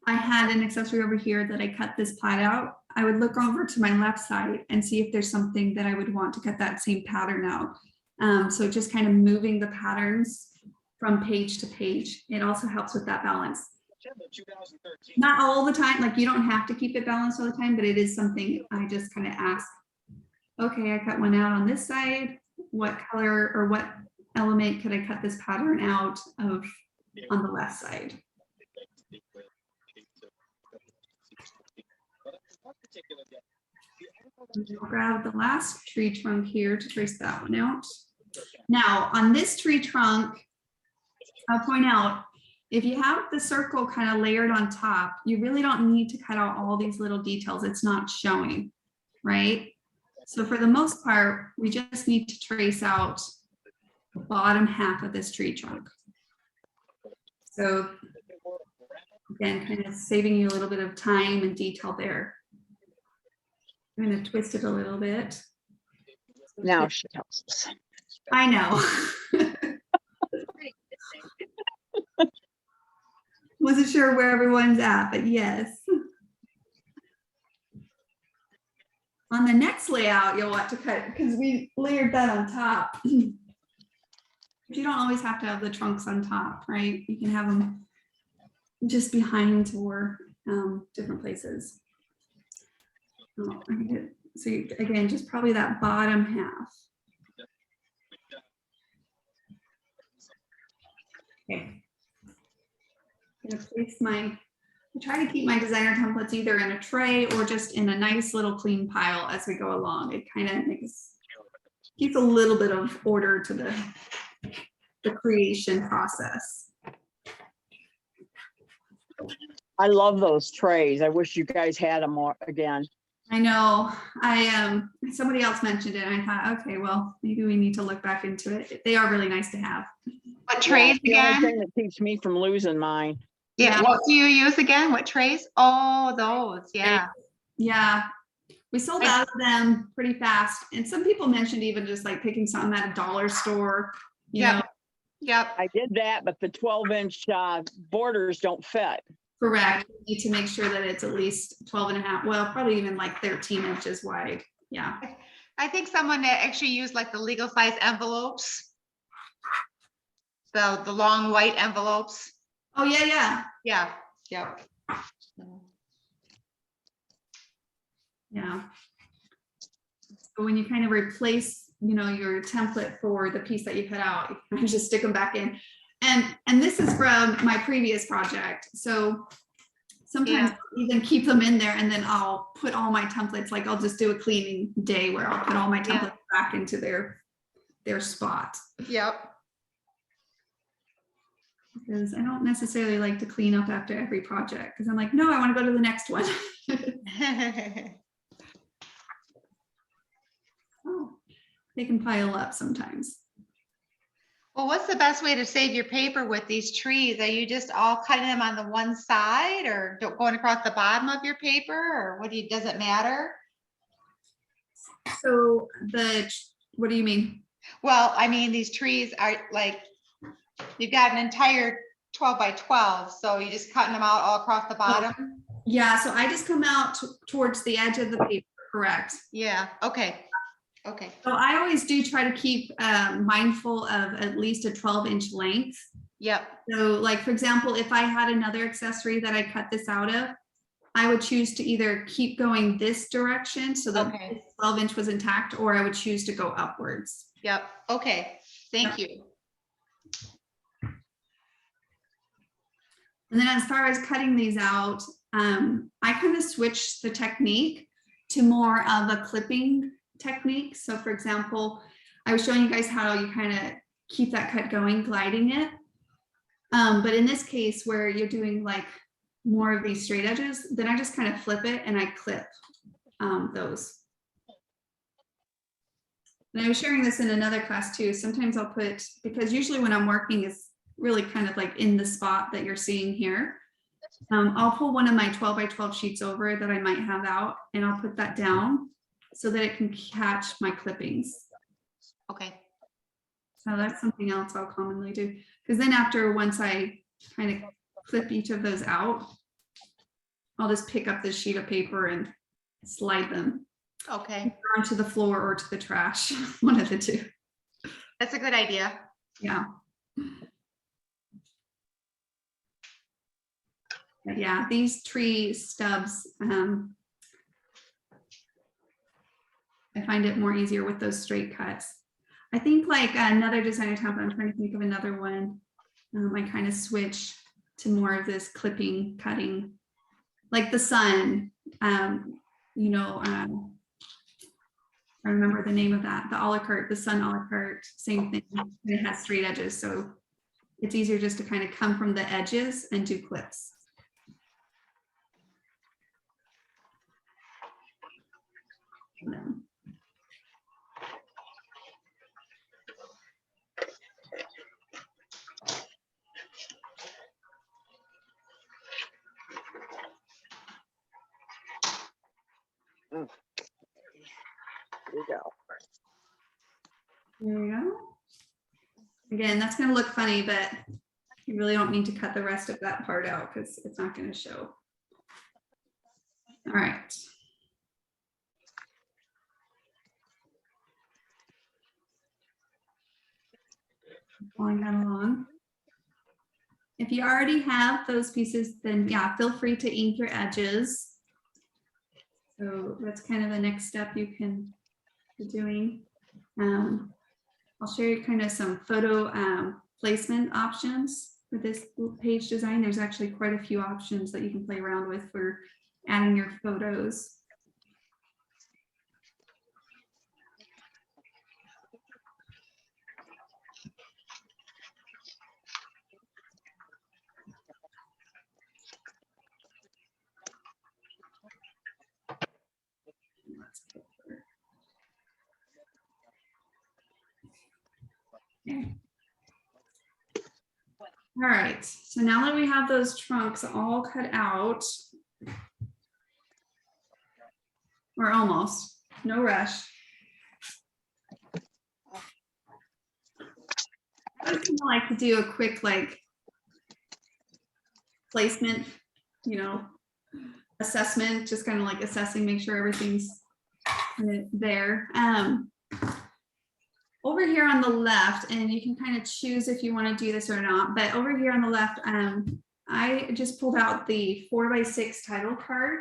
I had an accessory over here that I cut this plaid out, I would look over to my left side and see if there's something that I would want to cut that same pattern out. So just kind of moving the patterns from page to page. It also helps with that balance. Not all the time, like you don't have to keep it balanced all the time, but it is something I just kind of ask. Okay, I cut one out on this side. What color or what element could I cut this pattern out of on the left side? I'll grab the last tree trunk here to trace that one out. Now on this tree trunk, I'll point out, if you have the circle kind of layered on top, you really don't need to cut out all these little details. It's not showing, right? So for the most part, we just need to trace out the bottom half of this tree trunk. So again, kind of saving you a little bit of time and detail there. I'm going to twist it a little bit. Now she tells us. I know. Wasn't sure where everyone's at, but yes. on the next layout, you'll want to cut, because we layered that on top. You don't always have to have the trunks on top, right? You can have them just behind or different places. Oh, so again, just probably that bottom half. Okay. I'm gonna place I try to keep my designer templates either in a tray or just in a nice little clean pile as we go along. It kind of keeps a little bit of order to the creation process. I love those trays. I wish you guys had them more again. I know. Somebody else mentioned it, and I thought, okay, well, maybe we need to look back into it. They are really nice to have. What trays The only again? thing that keeps me from losing mine. Yeah, Yeah. what do you use again? What trays? Oh, those, yeah. Yeah, we sold out of them pretty fast. And some people mentioned even just like picking something at a dollar store, you Yep. know, Yep, I did that, but the 12-inch borders don't fit. correct. You need to make sure that it's at least 12 and a half, well, probably even like 13 inches wide. Yeah. I think someone that actually used like the legal size envelopes. The long white envelopes. Oh, yeah, yeah. Yeah, yep. Yeah. So when you kind of replace, your template for the piece that you cut out, you kind of just stick them back in. And this is from my previous project. So sometimes I'll even keep them in there and then I'll put all my templates, like I'll just do a cleaning day where I'll put all my templates back into their spot. Yep. Because I don't necessarily like to clean up after every project because I'm like, no, I want to go to the next one. Oh, they can pile up sometimes. Well, what's the best way to save your paper with these trees? Are you just all cutting them on the one side or going across the bottom of your paper, or does it matter? So what do you mean? Well, I mean, these trees are like, you've got an entire 12 by 12, so you're just cutting them out all across the bottom? Yeah, so I just come out towards the edge of the paper, correct? Yeah, okay. Okay. So I always do try to keep mindful of at least a 12-inch length. Yep. So like, for example, if I had another accessory that I cut this out of, I would choose to either keep going this direction so that Okay. 12-inch was intact, or I would choose to go upwards. Yep. Okay. Thank you. And then as far as cutting these out, I kind of switched the technique to more of a clipping technique. So for example, I was showing you guys how you kind of keep that cut going, gliding it. But in this case where you're doing like more of these straight edges, then I just kind of flip it and I clip those. And I was sharing this in another class too. Sometimes I'll put, because usually when I'm working is really kind of like in the spot that you're seeing here. I'll pull one of my 12 by 12 sheets over that I might have out and I'll put that down so that it can catch my clippings. Okay. So that's something else I'll commonly do. Because then once I kind of clip each of those out, I'll just pick up this sheet of paper and slide them Okay. onto the floor or to the trash, one of the two. That's a good idea. Yeah. But yeah, these tree stubs, I find it more easier with those straight cuts. I think like another designer template, I'm trying to think of another one. I kind of switch to more of this clipping, cutting, like the sun, I remember the name of that, the a la carte, the sun a la carte, same thing. It has straight edges, so it's easier just to kind of come from the edges and do clips. There you go. There we go. Again, that's going to look funny, but you really don't need to cut the rest of that part out because it's not going to show. All right. Following that along. If you already have those pieces, then yeah, feel free to ink your edges. So that's kind of the next step you can be doing. I'll show you kind of some photo placement options for this page design. There's actually quite a few options that you can play around with for adding your photos. Okay. All right, so now that we have those trunks all cut out, or almost, no rush. I would like to do a quick placement, assessment, just kind of like assessing, make sure everything's there. Over here on the left, and you can kind of choose if you want to do this or not, but over here on the left, I just pulled out the 4x6 title card.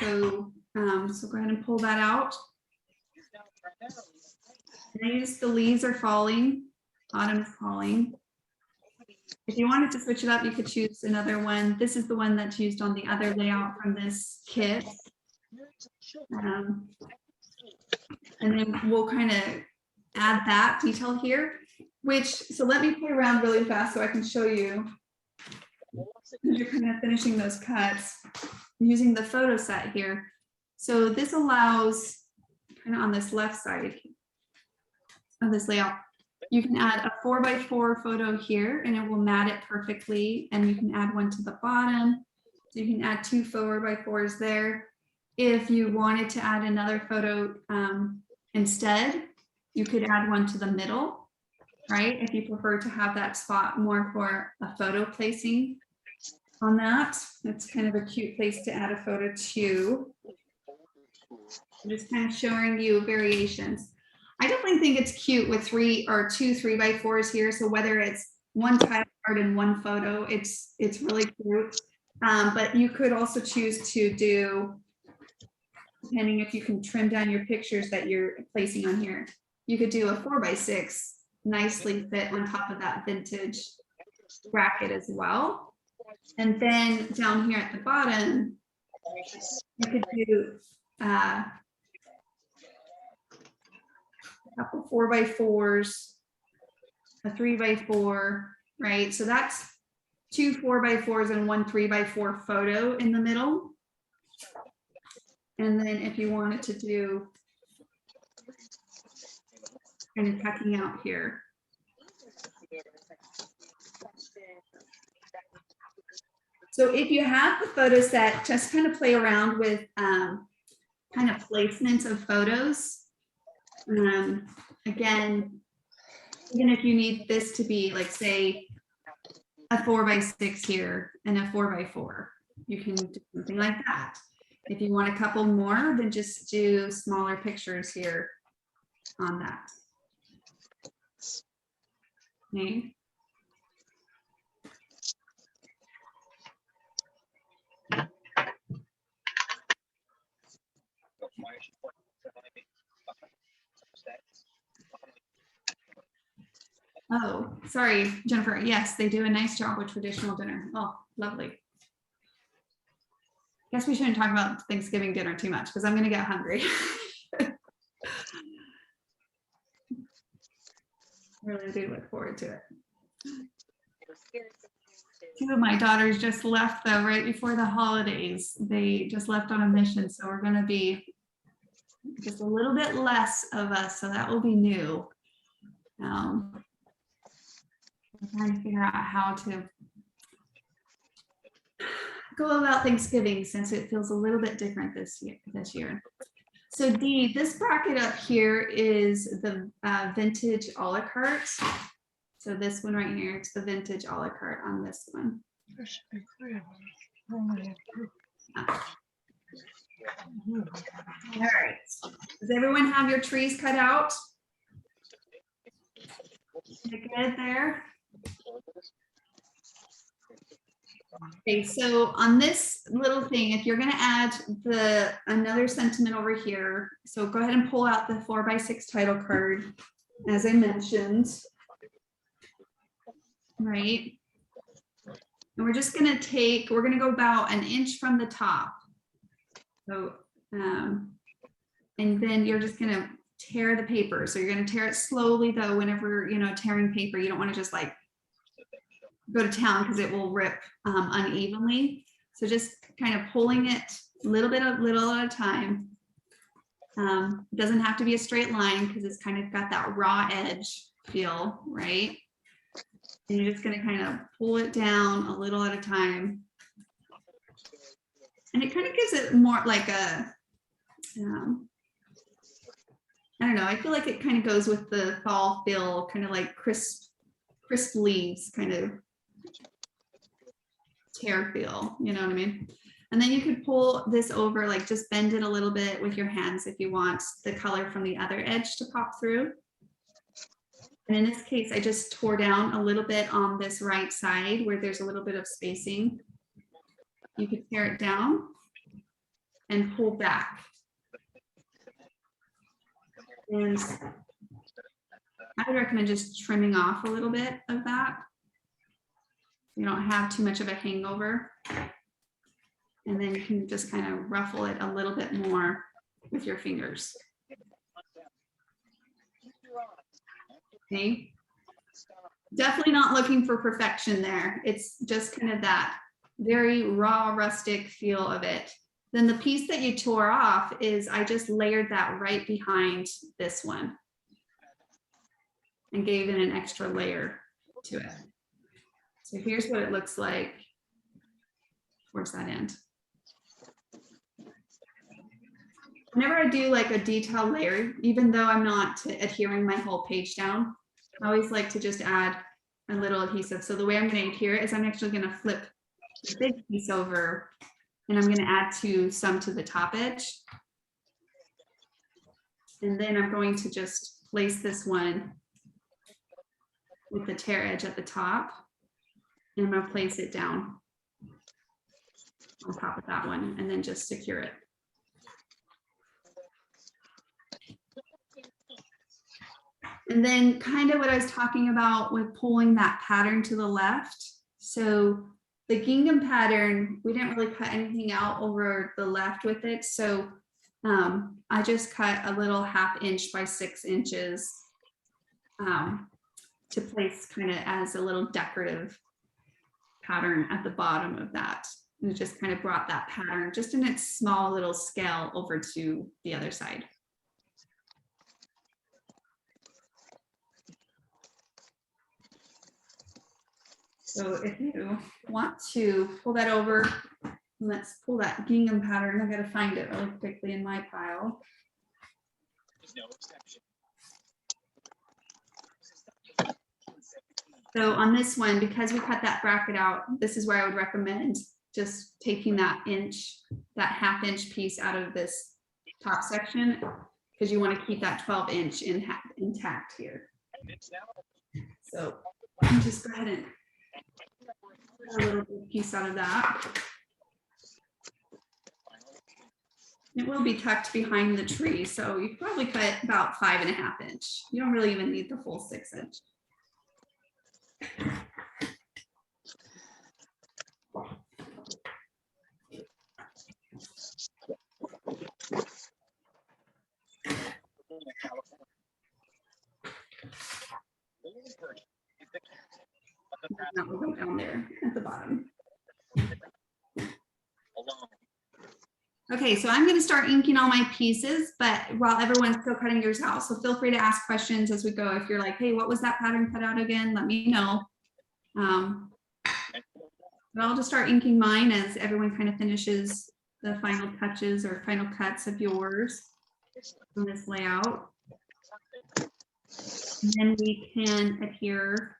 So, so go ahead and pull that out. The leaves are falling, autumn is falling. If you wanted to switch it up, you could choose another one. This is the one that's used on the other layout from this kit. And then we'll kind of add that detail here, so let me play around really fast so I can show you. You're kind of finishing those cuts using the photo set here. So this allows, kind of on this left side of this layout, you can add a 4x4 photo here and it will mat it perfectly. And you can add one to the bottom. So you can add 2 4x4s there. If you wanted to add another photo instead, you could add one to the middle, right? If you prefer to have that spot more for a photo placing on that. That's kind of a cute place to add a photo to. I'm just kind of showing you variations. I definitely think it's cute with 2 3x4s here. So whether it's one title card and one photo, it's really cute. But you could also choose to do, depending if you can trim down your pictures that you're placing on here, you could do a 4x6 nicely fit on top of that vintage bracket as well. And then down here at the bottom, you could do a couple 4x4s, a 3x4, right? So that's 2 4x4s and 1 3x4 photo in the middle. And then if you wanted to do kind of tucking out here. So if you have the photo set, just kind of play around with kind of placements of photos. Again, even if you need this to be like, say, a 4x6 here and a 4x4, you can do something like that. If you want a couple more, then just do smaller pictures here on that. Okay. Oh, sorry, Jennifer. Yes, they do a nice job with traditional dinner. Oh, lovely. Guess we shouldn't talk about Thanksgiving dinner too much because I'm going to get hungry. Really do look forward to it. 2 of my daughters just left though right before the holidays. They just left on a mission, so we're going to be just a little bit less of us, so that will be new. I'm trying to figure out how to go about Thanksgiving since it feels a little bit different this year. So Dee, this bracket up here is the vintage a la carte. So this one right here, it's the vintage a la carte on this one. All right. Does everyone have your trees cut out? Good there. Okay, so on this little thing, if you're gonna add another sentiment over here, so go ahead and pull out the 4x6 title card, as I mentioned. Right? And we're just gonna we're gonna go about an inch from the top. So, and then you're just gonna tear the paper. So you're gonna tear it slowly though, whenever, tearing paper, you don't wanna just like go to town because it will rip unevenly. So just kind of pulling it little at a time. It doesn't have to be a straight line because it's kind of got that raw edge feel, right? And you're just going to kind of pull it down a little at a time. And it kind of gives it more like a, I don't know, I feel like it kind of goes with the fall feel, kind of like crisp leaves, kind of tear feel, you know what I mean? And then you could pull this over, like just bend it a little bit with your hands if you want the color from the other edge to pop through. And in this case, I just tore down a little bit on this right side where there's a little bit of spacing. You could tear it down and pull back. And I would recommend just trimming off a little bit of that. You don't have too much of a hangover. And then you can just kind of ruffle it a little bit more with your fingers. Okay. Definitely not looking for perfection there. It's just kind of that very raw, rustic feel of it. Then the piece that you tore off is I just layered that right behind this one and gave it an extra layer to it. So here's what it looks like towards that end. Whenever I do like a detail layer, even though I'm not adhering my whole page down, I always like to just add a little adhesive. So the way I'm going to adhere it is I'm actually going to flip the big piece over and I'm going to add some to the top edge. And then I'm going to just place this one with the tear edge at the top. And I'm going to place it down on top of that one and then just secure it. And then kind of what I was talking about with pulling that pattern to the left. So the gingham pattern, we didn't really cut anything out over the left with it. So I just cut a little 1/2 inch by 6 inches to place kind of as a little decorative pattern at the bottom of that. And it just kind of brought that pattern just in its small little scale over to the other side. So if you want to pull that over, let's pull that gingham pattern. I got to find it really quickly in my pile. So on this one, because we cut that bracket out, this is where I would recommend just taking that 1/2 inch piece out of this top section, because you want to keep that 12 inch intact here. So just go ahead and a little piece out of that. It will be tucked behind the tree, so you probably cut about 5.5 inch. You don't really even need the full 6 inch. That will go down there at the bottom. Okay, so I'm going to start inking all my pieces, but while everyone's still cutting yours out, so feel free to ask questions as we go. If you're like, hey, what was that pattern cut out again? Let me know. But I'll just start inking mine as everyone kind of finishes the final touches or final cuts of yours on this layout. And then we can adhere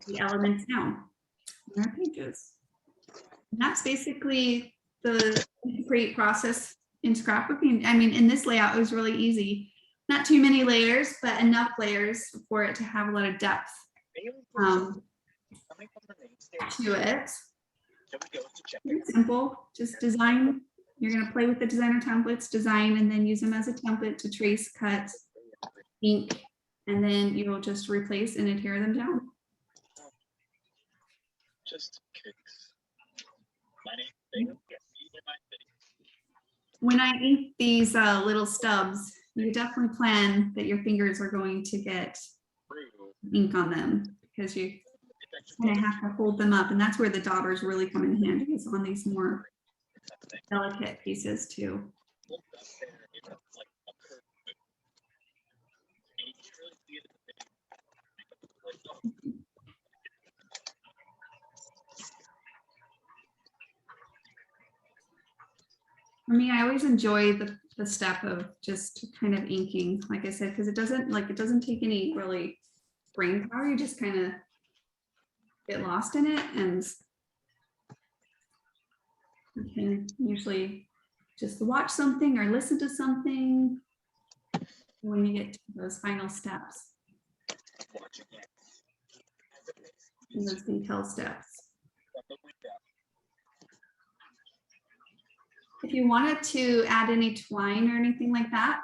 the elements down on our pages. And that's basically the great process in scrapbooking. I mean, in this layout, it was really easy. not too many layers, but enough layers for it to have a lot of depth to it. Very simple, just design. You're going to play with the designer templates, design, and then use them as a template to trace, cut, ink, and then you'll just replace and adhere them down. Just kicks. When I ink these little stubs, you definitely plan that your fingers are going to get ink on them because you kind of have to hold them up, and that's where the daubers really come in handy, is on these more delicate pieces too. For me, I always enjoy the step of just kind of inking, like I said, because it doesn't take any really brain power. You just kind of get lost in it, and you can usually just watch something or listen to something when you get to those final steps, and those detail steps. If you wanted to add any twine or anything like that,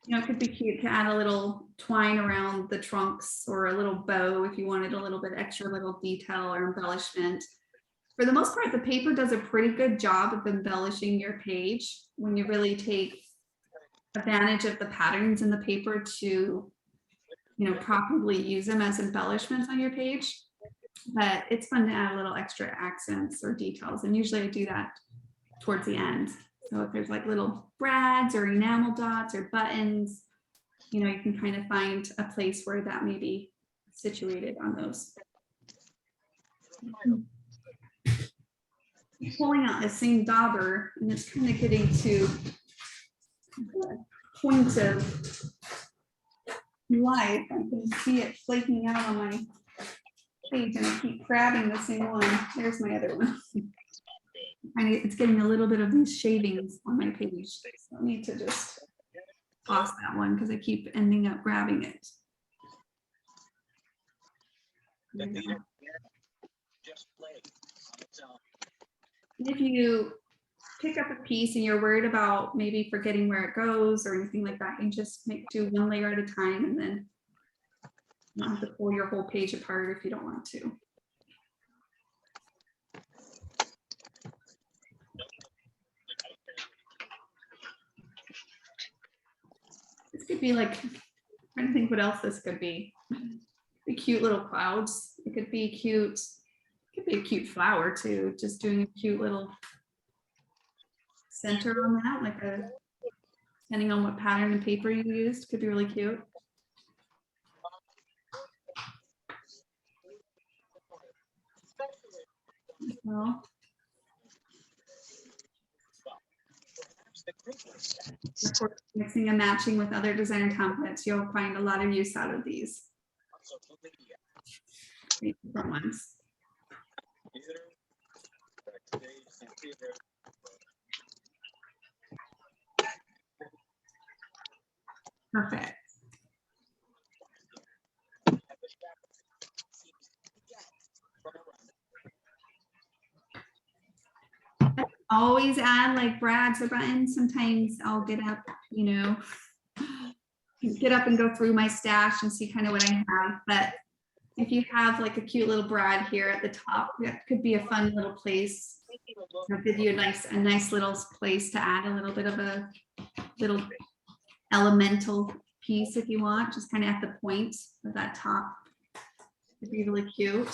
it could be cute to add a little twine around the trunks or a little bow if you wanted a little bit extra little detail or embellishment. For the most part, the paper does a pretty good job of embellishing your page when you really take advantage of the patterns in the paper to, properly use them as embellishments on your page. But it's fun to add a little extra accents or details, and usually I do that towards the end. So if there's like little brads or enamel dots or buttons, you can kind of find a place where that may be situated on those. Pulling out the same dauber, and it's kind of getting to the point of light. I can see it flaking out on my page, and I keep grabbing the same one. There's my other one. It's getting a little bit of these shavings on my page. So I need to just toss that one because I keep ending up grabbing it. If you pick up a piece and you're worried about maybe forgetting where it goes or anything like that, you just do one layer at a time, and then you don't have to pull your whole page apart if you don't want to. This could be like, I'm trying to think what else this could be. The cute little clouds. It could be cute. It could be a cute flower too. Just doing a cute little center on that, depending on what pattern and paper you used, could be really cute. Well, of course, mixing and matching with other designer templates, you'll find a lot of use out of these. Different ones. Perfect. Always add like brads or buttons. Sometimes I'll get up, get up and go through my stash and see kind of what I have. But if you have like a cute little brad here at the top, that could be a fun little place. It'll give you a nice little place to add a little bit of a little elemental piece if you want, just kind of at the point of that top. It'd be really cute.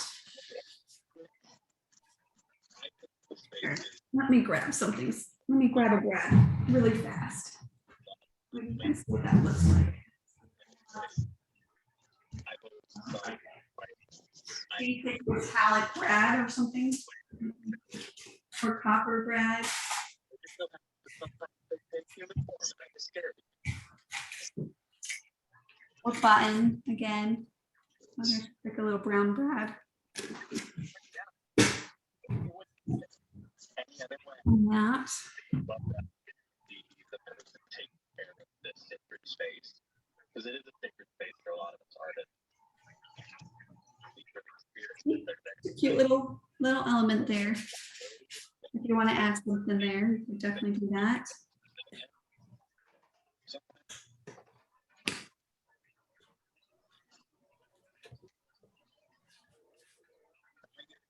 Here, let me grab something. Let me grab a brad really fast. Let me see what that looks like. Anything metallic brad or something, or copper brad. Or button again. I'm gonna pick a little brown brad. And that. space, because it is a sacred space for a lot of us artists. It's a cute little element there. If you want to add something there, you can definitely do that.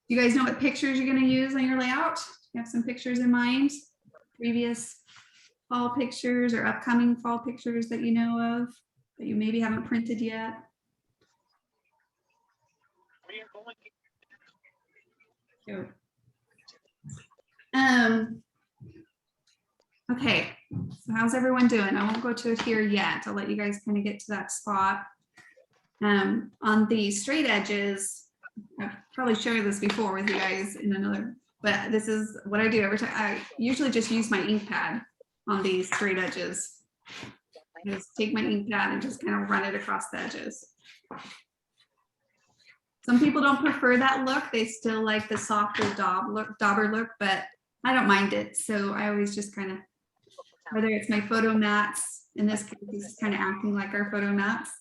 You guys know what pictures you're going to use on your layout? You have some pictures in mind? Previous fall pictures or upcoming fall pictures that you know of that you maybe haven't printed yet? Cute. Okay, so how's everyone doing? I won't go to it here yet. I'll let you guys kind of get to that spot. On the straight edges, I've probably shared this before with you guys in another, but this is what I do every time. I usually just use my ink pad on these straight edges. Just take my ink pad and just kind of run it across the edges. Some people don't prefer that look. They still like the softer dauber look, but I don't mind it. So I always just kind of, whether it's my photo mats, in this case, this is kind of acting like our photo mats.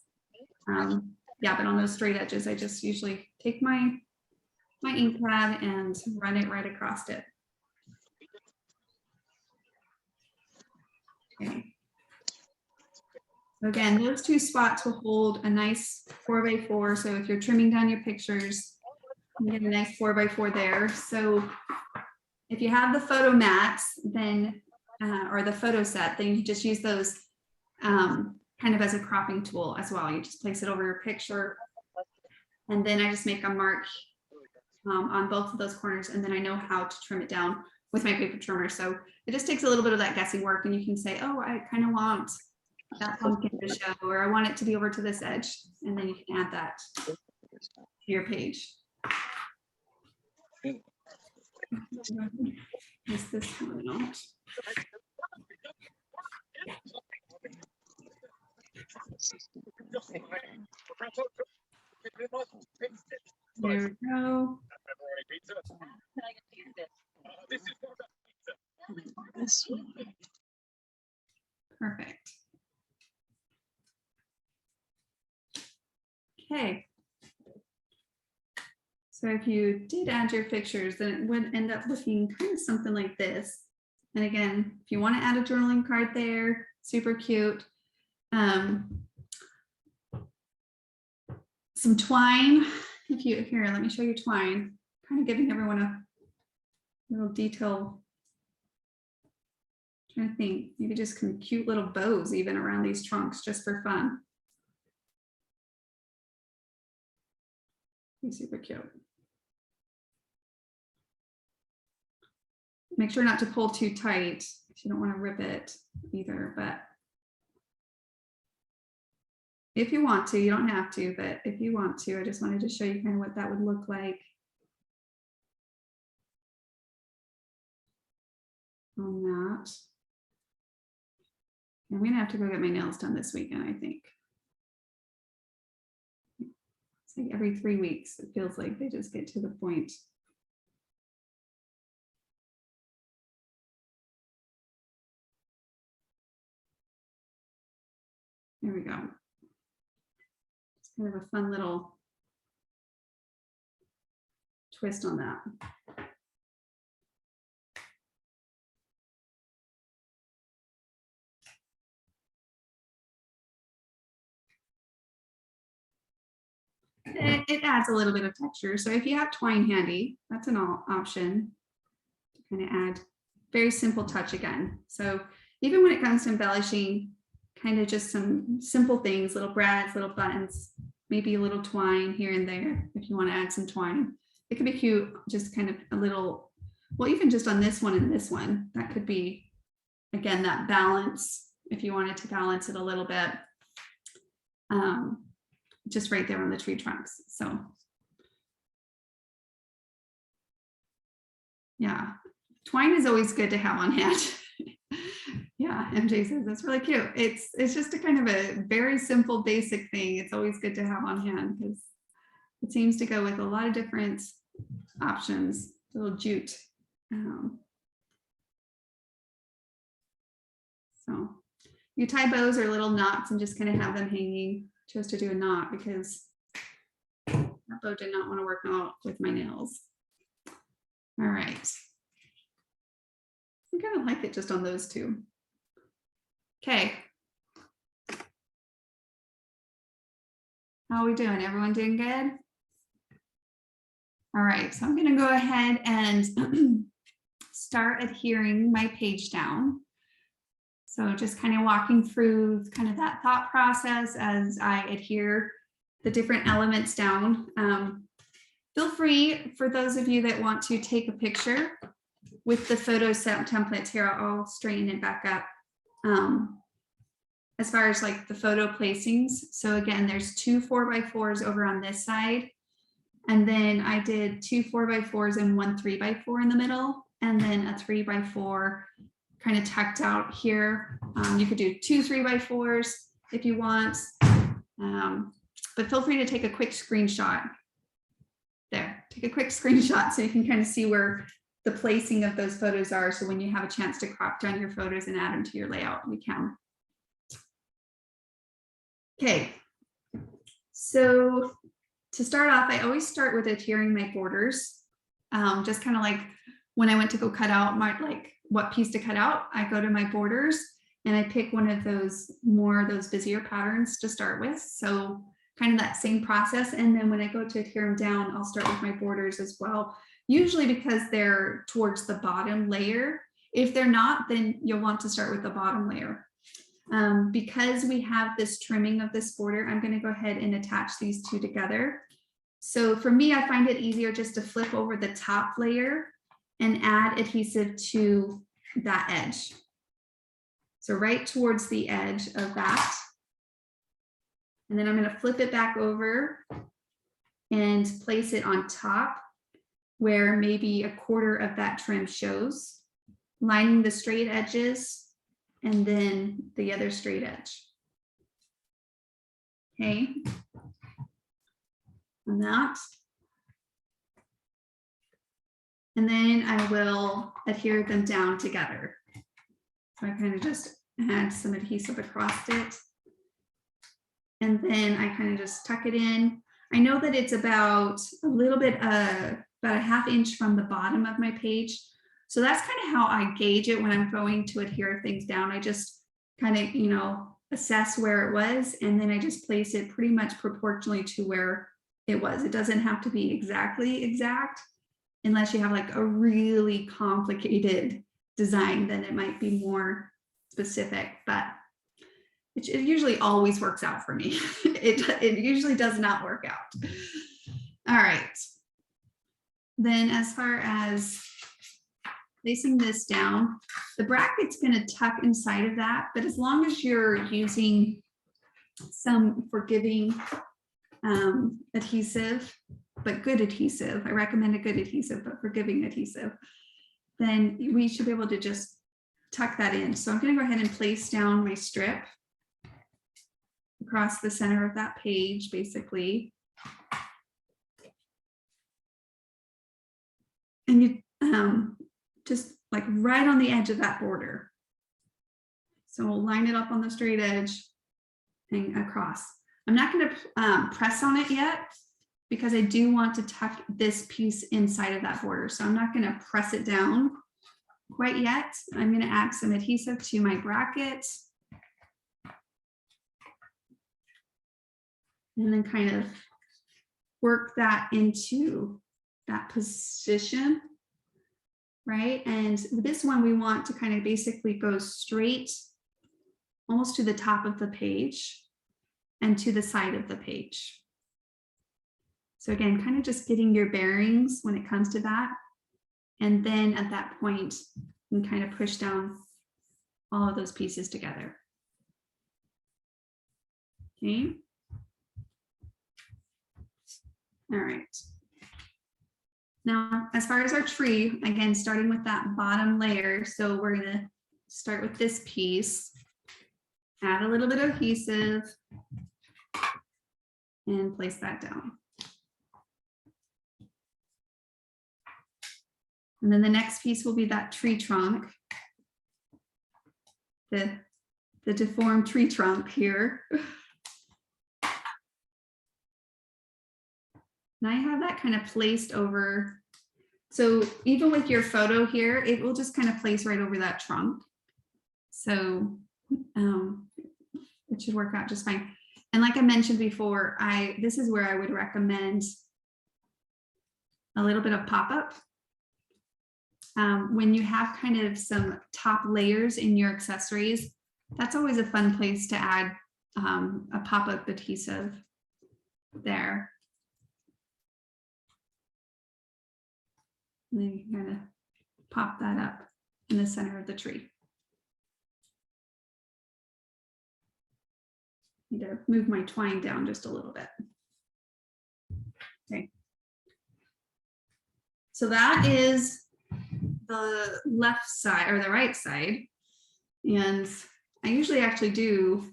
Yeah, but on those straight edges, I just usually take my ink pad and run it right across it. Okay. So again, those two spots will hold a nice 4x4. So if you're trimming down your pictures, you get a nice 4x4 there. So if you have the photo mats, then or the photo set, then you just use those kind of as a cropping tool as well. You just place it over your picture. And then I just make a mark on both of those corners. And then I know how to trim it down with my paper trimmer. So it just takes a little bit of that guessing work, and you can say, oh, I kind of want that pumpkin to show, or I want it to be over to this edge. And then you can add that to your page. Is this one out? There we go. Perfect. Okay. So if you did add your pictures, then it would end up looking kind of something like this. And again, if you want to add a journaling card there, super cute. Some twine. If you here, let me show you twine. Kind of giving everyone a little detail. I'm trying to think, maybe just some cute little bows even around these trunks just for fun. Super cute. Make sure not to pull too tight. You don't want to rip it either, but if you want to, you don't have to, but if you want to, I just wanted to show you kind of what that would look like on that. I'm gonna have to go get my nails done this weekend, I think. It's like every 3 weeks, it feels like they just get to the point. There we go. It's kind of a fun little twist on that. It adds a little bit of texture. So if you have twine handy, that's an option to kind of add very simple touch again. So even when it comes to embellishing, kind of just some simple things, little brads, little buttons, maybe a little twine here and there if you want to add some twine. It could be cute, just kind of a little, well, even just on this one and this one, that could be, again, that balance, if you wanted to balance it a little bit. Just right there on the tree trunks. So yeah, twine is always good to have on hand. Yeah, MJ says that's really cute. It's just a kind of a very simple, basic thing. It's always good to have on hand because it seems to go with a lot of different options. A little jute. So You tie bows or little knots and just kind of have them hanging. Chose to do a knot because that bow did not want to work out with my nails. All right. I kind of like it just on those two. Okay. How are we doing? Everyone doing good? All right, so I'm going to go ahead and start adhering my page down. So just kind of walking through kind of that thought process as I adhere the different elements down. Feel free, for those of you that want to take a picture with the photo set templates here, I'll straighten it back up. As far as like the photo placings. So again, there's 2 4x4s over on this side. And then I did 2 4x4s and 1 3x4 in the middle, and then a 3x4 kind of tucked out here. You could do 2 3x4s if you want, but feel free to take a quick screenshot. There, take a quick screenshot so you can kind of see where the placing of those photos are. So when you have a chance to crop down your photos and add them to your layout, you can. Okay, so to start off, I always start with adhering my borders. Just kind of like when I went to go cut out my, like what piece to cut out, I go to my borders and I pick one of those those busier patterns to start with. So kind of that same process. And then when I go to adhere them down, I'll start with my borders as well, usually because they're towards the bottom layer. If they're not, then you'll want to start with the bottom layer. Because we have this trimming of this border, I'm going to go ahead and attach these two together. So for me, I find it easier just to flip over the top layer and add adhesive to that edge. So right towards the edge of that. And then I'm going to flip it back over and place it on top where maybe 1/4 of that trim shows, lining the straight edges and then the other straight edge. Okay. And that. And then I will adhere them down together. So I kind of just add some adhesive across it. And then I kind of just tuck it in. I know that it's about a little bit, about a 1/2 inch from the bottom of my page. So that's kind of how I gauge it when I'm going to adhere things down. I just kind of, you know, assess where it was, and then I just place it pretty much proportionally to where it was. It doesn't have to be exactly exact unless you have like a really complicated design, then it might be more specific, but it usually always works out for me. It usually does not work out. All right. Then as far as placing this down, the bracket's going to tuck inside of that, but as long as you're using some forgiving adhesive, but good adhesive, I recommend a good adhesive, but forgiving adhesive, then we should be able to just tuck that in. So I'm going to go ahead and place down my strip across the center of that page, basically. And you just like right on the edge of that border. So we'll line it up on the straight edge and across. I'm not going to press on it yet because I do want to tuck this piece inside of that border. So I'm not going to press it down quite yet. I'm going to add some adhesive to my bracket. And then kind of work that into that position, right? And this one we want to kind of basically go straight almost to the top of the page and to the side of the page. So again, kind of just getting your bearings when it comes to that. And then at that point, you can kind of push down all of those pieces together. Okay. All right. Now, as far as our tree, again, starting with that bottom layer. So we're going to start with this piece, add a little bit of adhesive, and place that down. And then the next piece will be that tree trunk, the the deformed tree trunk here. And I have that kind of placed over. So even with your photo here, it will just kind of place right over that trunk. So it should work out just fine. And like I mentioned before, this is where I would recommend a little bit of pop-up. When you have kind of some top layers in your accessories, that's always a fun place to add a pop-up adhesive there. And then you can kind of pop that up in the center of the tree. Need to move my twine down just a little bit. Okay. So that is the left side or the right side. And I usually actually do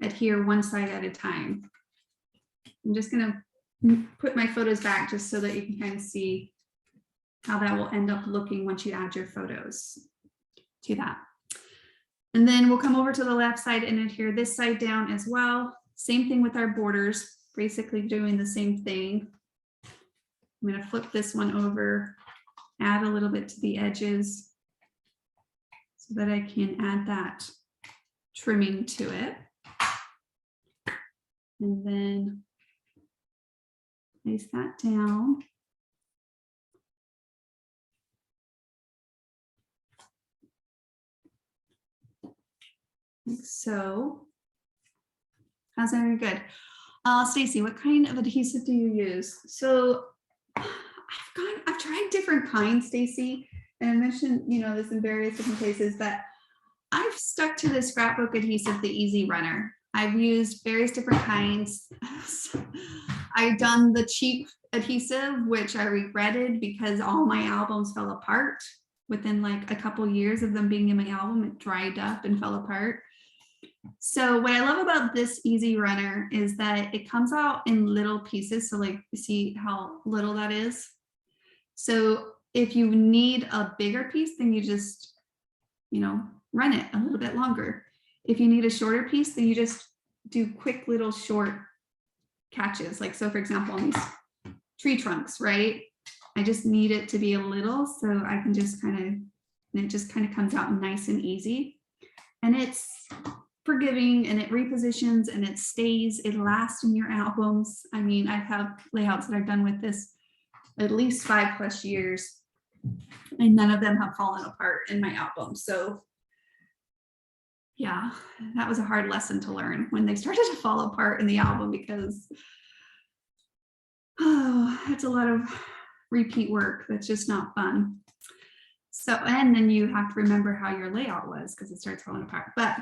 adhere one side at a time. I'm just gonna put my photos back just so that you can kind of see how that will end up looking once you add your photos to that. And then we'll come over to the left side and adhere this side down as well. Same thing with our borders, basically doing the same thing. I'm going to flip this one over, add a little bit to the edges so that I can add that trimming to it. And then place that down. Like so. How's that? Very good. Stacy, what kind of adhesive do you use? So I've tried different kinds, Stacy, and I mentioned, you know, this in various different places, but I've stuck to the scrapbook adhesive, the Easy Runner. I've used various different kinds. I've done the cheap adhesive, which I regretted because all my albums fell apart within like a couple years of them being in my album. It dried up and fell apart. So what I love about this Easy Runner is that it comes out in little pieces. So like, you see how little that is? So if you need a bigger piece, then you just, you know, run it a little bit longer. If you need a shorter piece, then you just do quick little short catches. Like, so for example, on these tree trunks, right? I just need it to be a little, so I can just kind of, and it just kind of comes out nice and easy. And it's forgiving and it repositions and it stays, it lasts in your albums. I mean, I've had layouts that I've done with this at least 5+ years and none of them have fallen apart in my album. So yeah, that was a hard lesson to learn when they started to fall apart in the album because it's a lot of repeat work that's just not fun. So, and then you have to remember how your layout was because it starts falling apart. But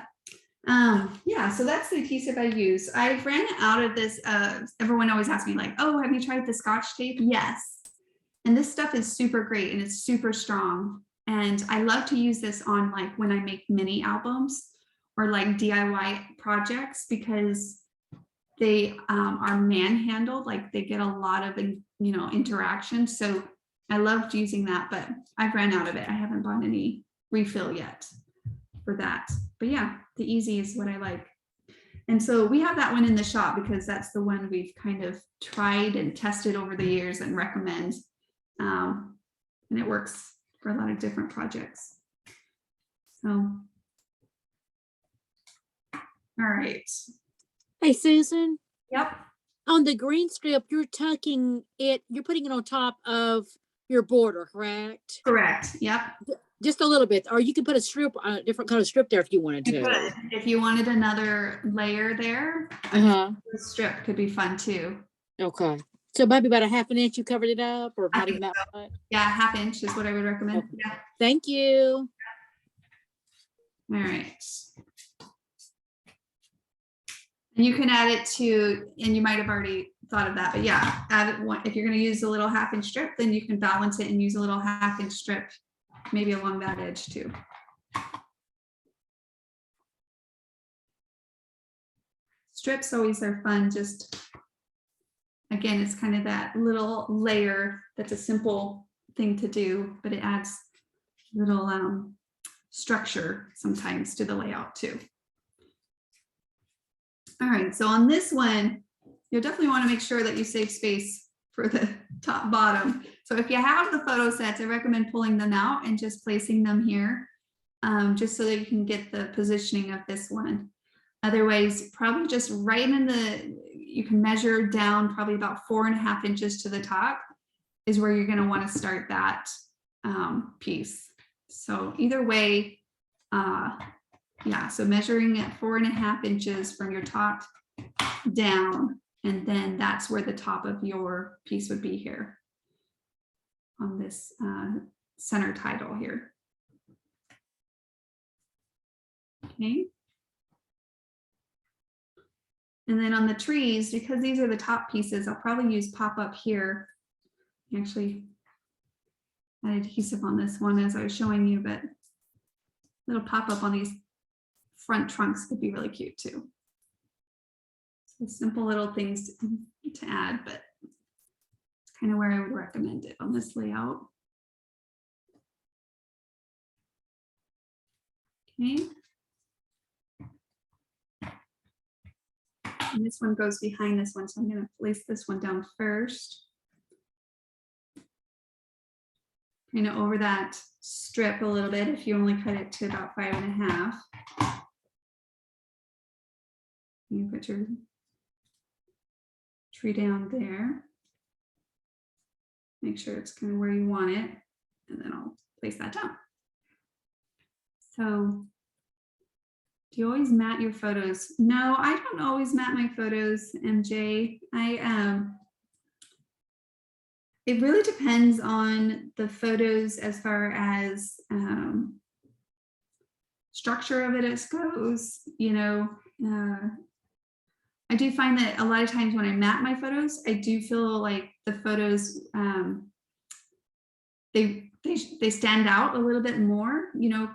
yeah, so that's the adhesive I use. I ran out of this. Everyone always asks me like, oh, have you tried the Scotch tape? Yes. And this stuff is super great and it's super strong. And I love to use this on like when I make mini albums or like DIY projects because they are manhandled, like they get a lot of, you know, interaction. So I loved using that, but I've ran out of it. I haven't bought any refill yet for that. But yeah, the Easy is what I like. And so we have that one in the shop because that's the one we've kind of tried and tested over the years and recommend. And it works for a lot of different projects. So, all right. Hey, Susan, Yep. on the green strip, you're tucking it, you're putting it on top of your border, correct? Correct. Yep. Just a little bit, or you can put a strip, a different kind of strip there if you wanted You to. could. If you wanted another layer there, Uh-huh. the strip could be fun too. Okay. So maybe about a half an inch you covered it up, or I not think even that much? Yeah, 1/2 inch is what I would recommend. Okay. Yeah. Thank you. All right. And you can add it to, and you might have already thought of that, but yeah, add it one. If you're going to use a little 1/2 inch strip, then you can balance it and use a little 1/2 inch strip, maybe along that edge too. Strips always are fun. Just again, it's kind of that little layer that's a simple thing to do, but it adds little structure sometimes to the layout too. All right, so on this one, you'll definitely want to make sure that you save space for the top bottom. So if you have the photo sets, I recommend pulling them out and just placing them here, just so that you can get the positioning of this one. Otherwise, probably just right in the, you can measure down probably about 4.5 inches to the top is where you're going to want to start that piece. So either way, yeah, so measuring at 4.5 inches from your top down, and then that's where the top of your piece would be here on this center title here. Okay. And then on the trees, because these are the top pieces, I'll probably use pop up here. Actually, I had adhesive on this one as I was showing you, but little pop up on these front trunks could be really cute too. So simple little things to add, but it's kind of where I would recommend it on this layout. Okay. And this one goes behind this one, so I'm going to place this one down first. Kind of over that strip a little bit if you only cut it to about 5.5. You put your tree down there. Make sure it's kind of where you want it, and then I'll place that down. So, do you always mat your photos? No, I don't always mat my photos, MJ. It really depends on the photos as far as structure of it goes. You know, I do find that a lot of times when I mat my photos, I do feel like the photos they stand out a little bit more. You know,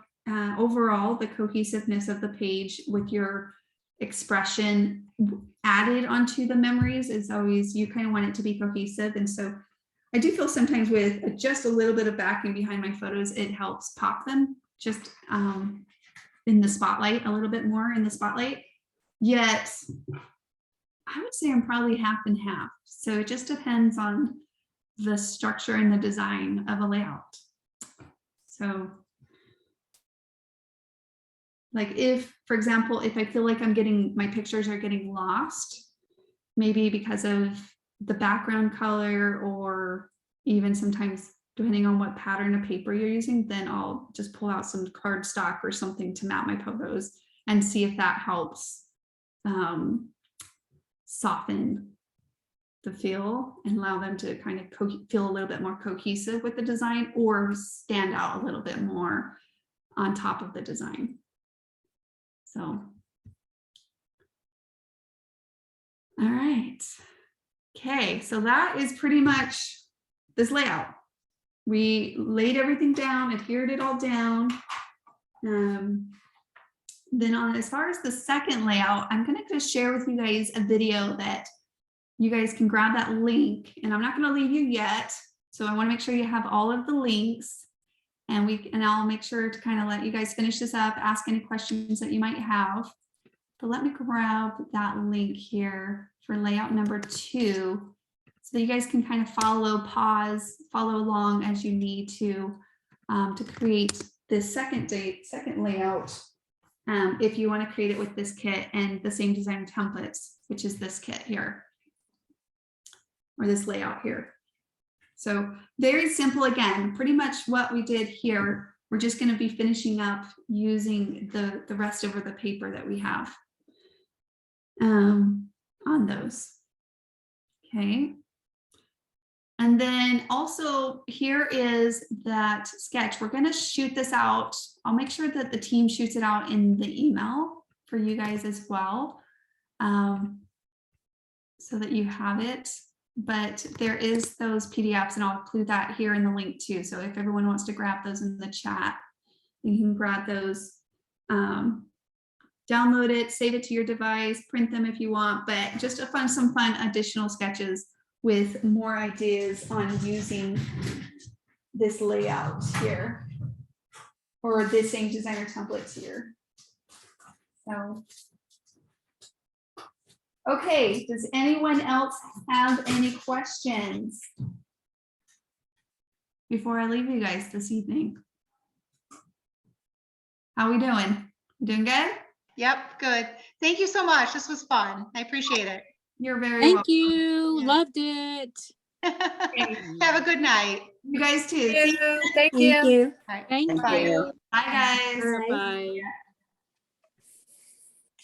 overall, the cohesiveness of the page with your expression added onto the memories is always, you kind of want it to be cohesive. And so I do feel sometimes with just a little bit of backing behind my photos, it helps pop them just in the spotlight, a little bit more in the spotlight. Yet, I would say I'm probably half and half. So it just depends on the structure and the design of a layout. So like if, for example, if I feel like my pictures are getting lost, maybe because of the background color, or even sometimes depending on what pattern of paper you're using, then I'll just pull out some cardstock or something to mat my photos and see if that helps soften the feel and allow them to kind of feel a little bit more cohesive with the design, or stand out a little bit more on top of the design. So, all right. Okay, so that is pretty much this layout. We laid everything down, adhered it all down. Then as far as the second layout, I'm going to share with you guys a video that you guys can grab that link, and I'm not going to leave you yet. So I want to make sure you have all of the links, and I'll make sure to kind of let you guys finish this up, ask any questions that you might have. But let me grab that link here for layout number 2, so that you guys can kind of pause, follow along as you need to create this second layout. If you want to create it with this kit and the same design templates, which is this kit here, or this layout here. So very simple. Again, pretty much what we did here. We're just going to be finishing up using the rest of the paper that we have on those. Okay. And then also here is that sketch. We're going to shoot this out. I'll make sure that the team shoots it out in the email for you guys as well, so that you have it. But there is those PDFs, and I'll include that here in the link too. So if everyone wants to grab those in the chat, you can grab those, download it, save it to your device, print them if you want, but just some fun additional sketches with more ideas on using this layout here, or the same designer templates here. So Okay, does anyone else have any questions? Before I leave you guys this evening. How we doing? Doing good? Yep, good. Thank you so much. This was fun. I appreciate it. You're very Thank welcome. you. Yeah. Loved it. Have a good night. You guys too. See you. Thank you. All right, Thank bye. you. you. Bye, guys. Bye. Bye.